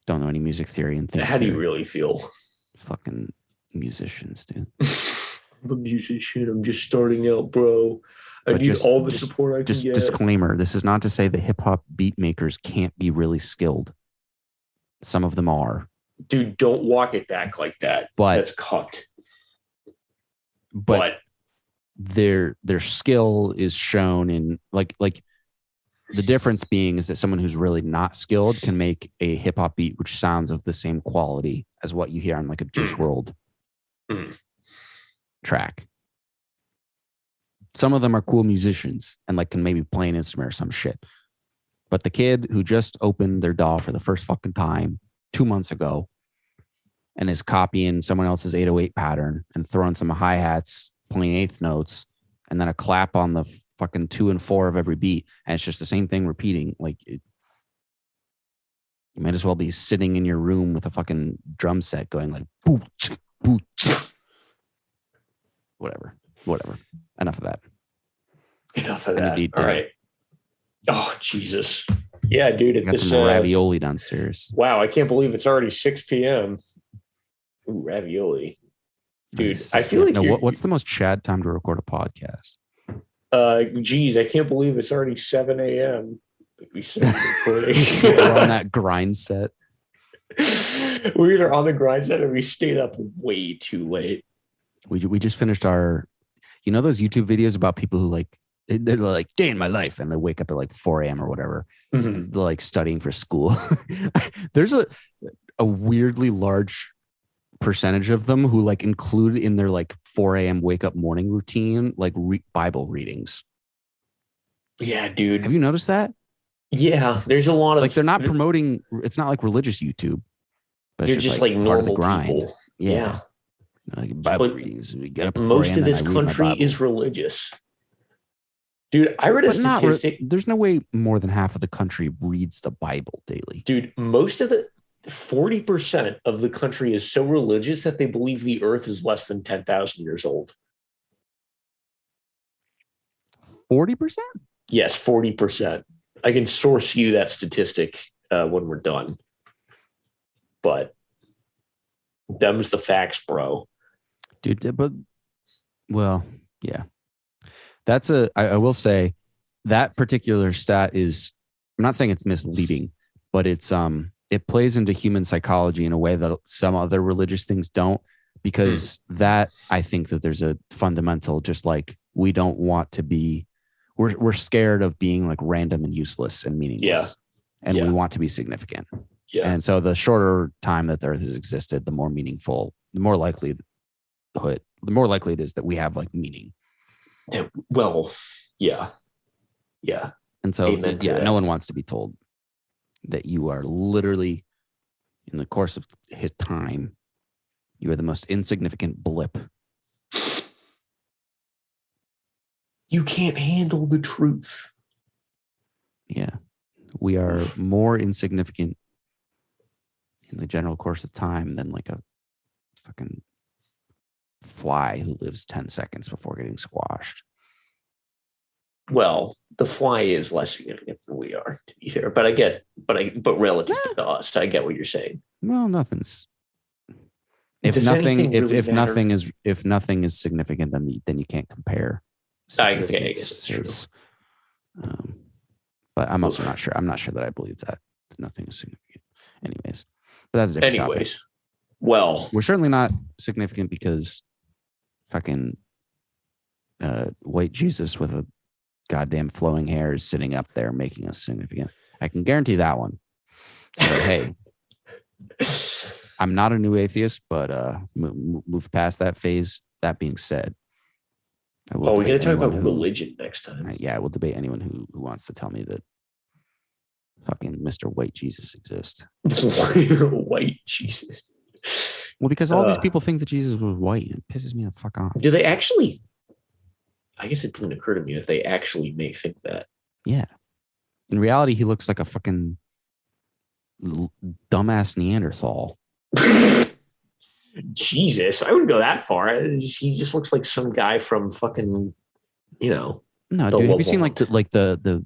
don't know any music theory and think. How do you really feel? Fucking musicians, dude. I'm a musician. I'm just starting out, bro. I need all the support I can get. Disclaimer: this is not to say the hip hop beat makers can't be really skilled. Some of them are. Dude, don't walk it back like that. But that's cocked. But their skill is shown in like the difference being is that someone who's really not skilled can make a hip hop beat which sounds of the same quality as what you hear on like a Juice WRLD track. Some of them are cool musicians and like can maybe play an instrument or some shit. But the kid who just opened their DAW for the first fucking time 2 months ago and is copying someone else's 808 pattern and throwing some hi-hats, playing eighth notes, and then a clap on the fucking 2 and 4 of every beat, and it's just the same thing repeating. Like, you might as well be sitting in your room with a fucking drum set going like, boot, boot. Whatever. Enough of that. All right. Oh, Jesus. Yeah, dude. Got some ravioli downstairs. Wow, I can't believe it's already 6 p.m. Ooh, ravioli. Dude, I feel like what's the most Chad time to record a podcast? Geez, I can't believe it's already 7 a.m. We started recording. We're on that grind set. We're either on the grind set or we stayed up way too late. We just finished our, those YouTube videos about people who like, they're like day in my life and they wake up at like 4 a.m. or whatever. Mm-hmm. They're like studying for school. There's a weirdly large percentage of them who like include in their like 4 a.m. wake up morning routine, like Bible readings. Yeah, dude. Have you noticed that? Yeah, there's a lot of like they're not promoting. It's not like religious YouTube. But they're just like normal part of the grind. People. Yeah. Like Bible readings. We get up at most of this country is religious. Dude, I read a statistic. There's no way more than half of the country reads the Bible daily. Dude, most of the 40% of the country is so religious that they believe the earth is less than 10,000 years old. 40%? Yes, 40%. I can source you that statistic when we're done. But them's the facts, bro. Dude, but, well, yeah. I will say that particular stat is, I'm not saying it's misleading, but it plays into human psychology in a way that some other religious things don't, because that I think that there's a fundamental, just like we don't want to be, we're scared of being like random and useless and meaningless. Yeah. And we want to be significant. Yeah. And so the shorter time that the earth has existed, the more meaningful, the more likely it is that we have like meaning. Yeah, well, yeah. Yeah. And so, no one wants to be told that you are literally, in the course of his time, you are the most insignificant blip. You can't handle the truth. Yeah. We are more insignificant in the general course of time than like a fucking fly who lives 10 seconds before getting squashed. Well, the fly is less significant than we are, to be fair. But but relative to us, I get what you're saying. Well, nothing's. If nothing is significant, then you can't compare. I guess it's true. But I'm also not sure. I'm not sure that I believe that nothing is significant. Anyways, but that's a different topic. Well, we're certainly not significant because fucking white Jesus with a goddamn flowing hair is sitting up there making us significant. I can guarantee that one. So, hey, I'm not a new atheist, but move past that phase. That being said, we're going to talk about religion next time. Yeah, we'll debate anyone who wants to tell me that fucking Mr. White Jesus exists. White Jesus. Well, because all these people think that Jesus was white. It pisses me the fuck off. Do they actually? I guess it didn't occur to me that they actually may think that. Yeah. In reality, he looks like a fucking dumbass Neanderthal. Jesus, I wouldn't go that far. He just looks like some guy from fucking, No, dude. Have you seen like the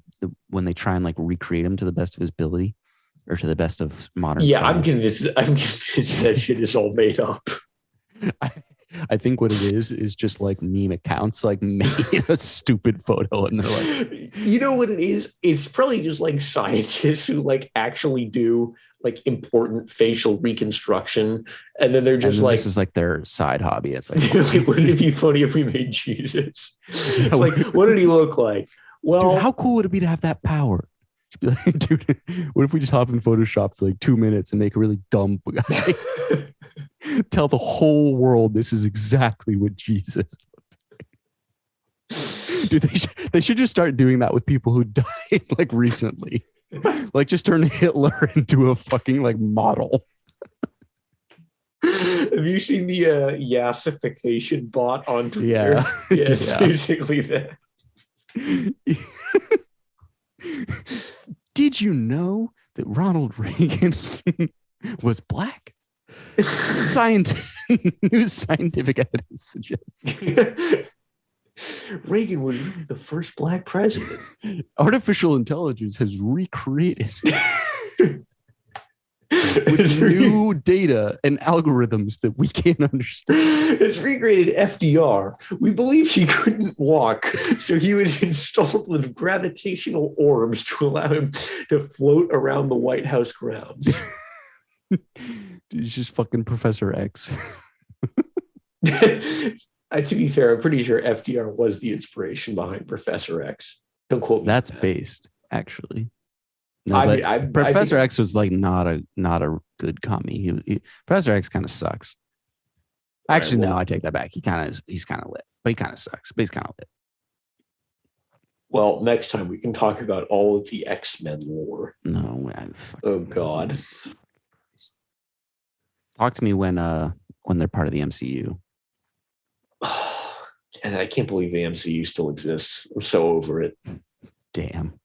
when they try and like recreate him to the best of his ability or to the best of modern? Yeah, science? I'm convinced that shit is all made up. I think what it is just like meme accounts like made a stupid photo and they're like, you know what it is? It's probably just like scientists who like actually do like important facial reconstruction, and then they're just like, this is like their side hobby. It's like, wouldn't it be funny if we made Jesus? Like, what did he look like? Well, dude, how cool would it be to have that power? Be like, dude, what if we just hop in Photoshop for like 2 minutes and make a really dumb guy? Tell the whole world this is exactly what Jesus looked like. Dude, they should just start doing that with people who died like recently. Like just turn Hitler into a fucking like model. Have you seen the yassification bot on Twitter? Yeah. Yeah, it's basically that. Did you know that Ronald Reagan was black? New scientific evidence suggests Reagan was the first black president. Artificial intelligence has recreated with new data and algorithms that we can't understand. It's recreated FDR. We believe he couldn't walk, so he was installed with gravitational orbs to allow him to float around the White House grounds. He's just fucking Professor X. To be fair, I'm pretty sure FDR was the inspiration behind Professor X. Don't quote me. That's based, actually. No, Professor X was like not a good commie. Professor X kind of sucks. Actually, no, I take that back. He's kind of lit, but he kind of sucks. But he's kind of lit. Well, next time we can talk about all of the X-Men lore. No, oh God. Talk to me when they're part of the MCU. And I can't believe the MCU still exists. I'm so over it. Damn.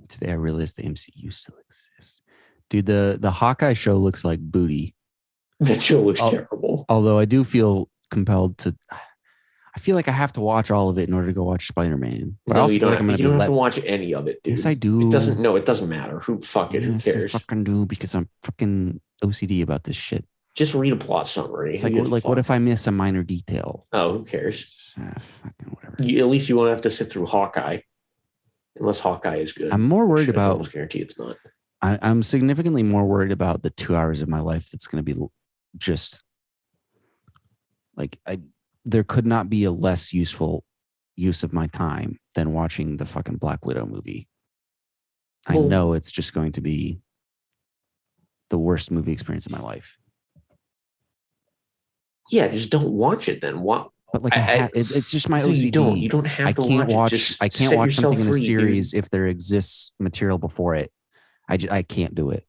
Today I realized the MCU still exists. Dude, the Hawkeye show looks like booty. That show looks terrible. Although I do feel compelled to. I feel like I have to watch all of it in order to go watch Spider-Man. But no, you don't have to watch any of it, dude. Yes, I do. It doesn't matter. Who cares? I fucking do because I'm fucking OCD about this shit. Just read a plot summary. It's like what if I miss a minor detail? Oh, who cares? Fucking whatever. At least you won't have to sit through Hawkeye. Unless Hawkeye is good. I'm more worried about. I almost guarantee it's not. I'm significantly more worried about the 2 hours of my life that's going to be just like there could not be a less useful use of my time than watching the fucking Black Widow movie. I know it's just going to be the worst movie experience of my life. Yeah, just don't watch it then. What? But like it's just my OCD. You don't have to watch it. I can't watch something in a series if there exists material before it. I can't do it.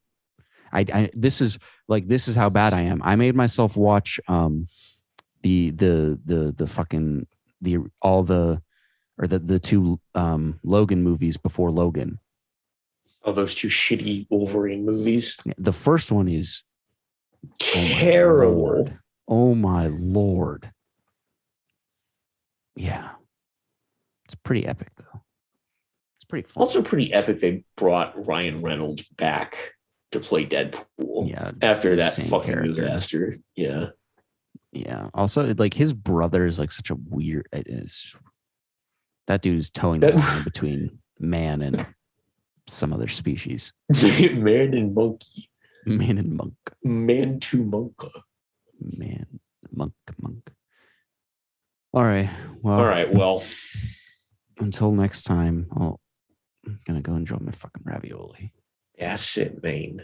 This is how bad I am. I made myself watch the fucking the two Logan movies before Logan. Oh, those two shitty Wolverine movies. The first one is terrible. Oh my Lord. Yeah. It's pretty epic though. It's pretty fun. Also pretty epic they brought Ryan Reynolds back to play Deadpool. Yeah. After that fucking disaster. Yeah. Yeah. Also, like his brother is like such a weird. That dude is towing the line between man and some other species. Man and monkey. Man and monk. Man to monka. Man, monk. All right. Well. Until next time, I'm gonna go enjoy my fucking ravioli. That's it, man.